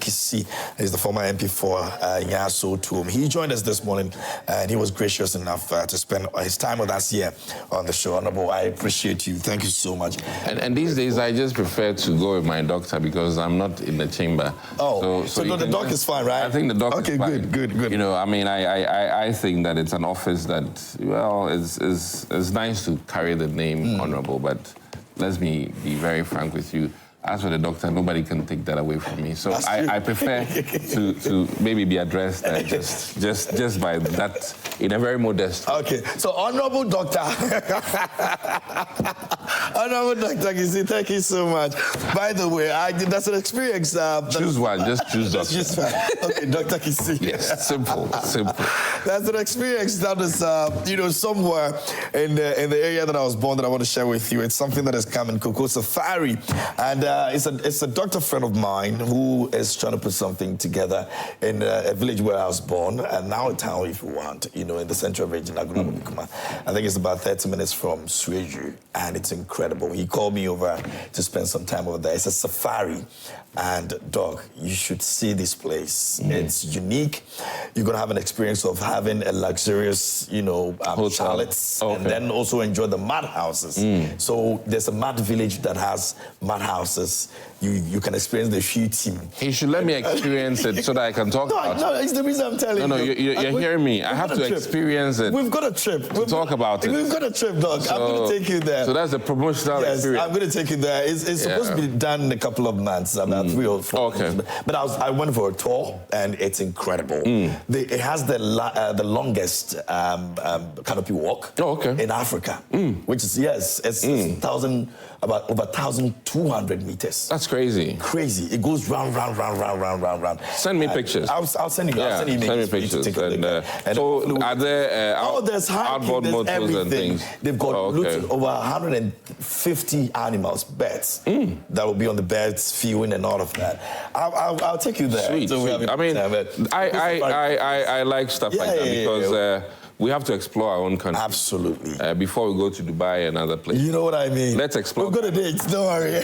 He's the former MP for Nyaso Tuom. He joined us this morning, and he was gracious enough to spend his time with us here on the show. Honorable, I appreciate you. Thank you so much. And these days, I just prefer to go with my doctor because I'm not in the chamber. Oh, so the doc is fine, right? I think the doc is fine. Okay, good. You know, I mean, I think that it's an office that, well, it's nice to carry the name Honorable, but let me be very frank with you. As for the doctor, nobody can take that away from me. So I prefer to maybe be addressed just by that in a very modest way. Okay, so Honorable Doctor. Honorable Dr. Kisi, thank you so much. By the way, that's an experience. Choose one, just choose doctor. Just one. Okay, Dr. Kisi. Yes, simple. That's an experience that is, somewhere in the area that I was born that I want to share with you. It's something that has come in Cocoa Safari, and it's a doctor friend of mine who is trying to put something together in a village where I was born, and now a town, if you want, in the central region. I think it's about 30 minutes from Sueju, and it's incredible. He called me over to spend some time over there. It's a safari, and dog, you should see this place. It's unique. You're gonna have an experience of having a luxurious, chalets, and then also enjoy the mud houses. So there's a mud village that has mud houses. You can experience the shooting. He should let me experience it so that I can talk about it. No, it's the reason I'm telling you. No, you're hearing me. I have to experience it. We've got a trip. Talk about it. We've got a trip, dog. I'm going to take you there. So that's the promotional experience. I'm going to take you there. It's supposed to be done in a couple of months, about 3 or 4 months. But I went for a tour, and it's incredible. It has the longest canopy walk in Africa, which is, it's about over 1,200 meters. That's crazy. Crazy. It goes round. Send me pictures. I'll send you. Yeah, send me pictures. So are there outboard motors and things? They've got over 150 animals, birds, that will be on the birds viewing and all of that. I'll take you there. Sweet. I mean, I like stuff like that because we have to explore our own country. Absolutely. Before we go to Dubai and other places. You know what I mean? Let's explore. We've got a date. Don't worry.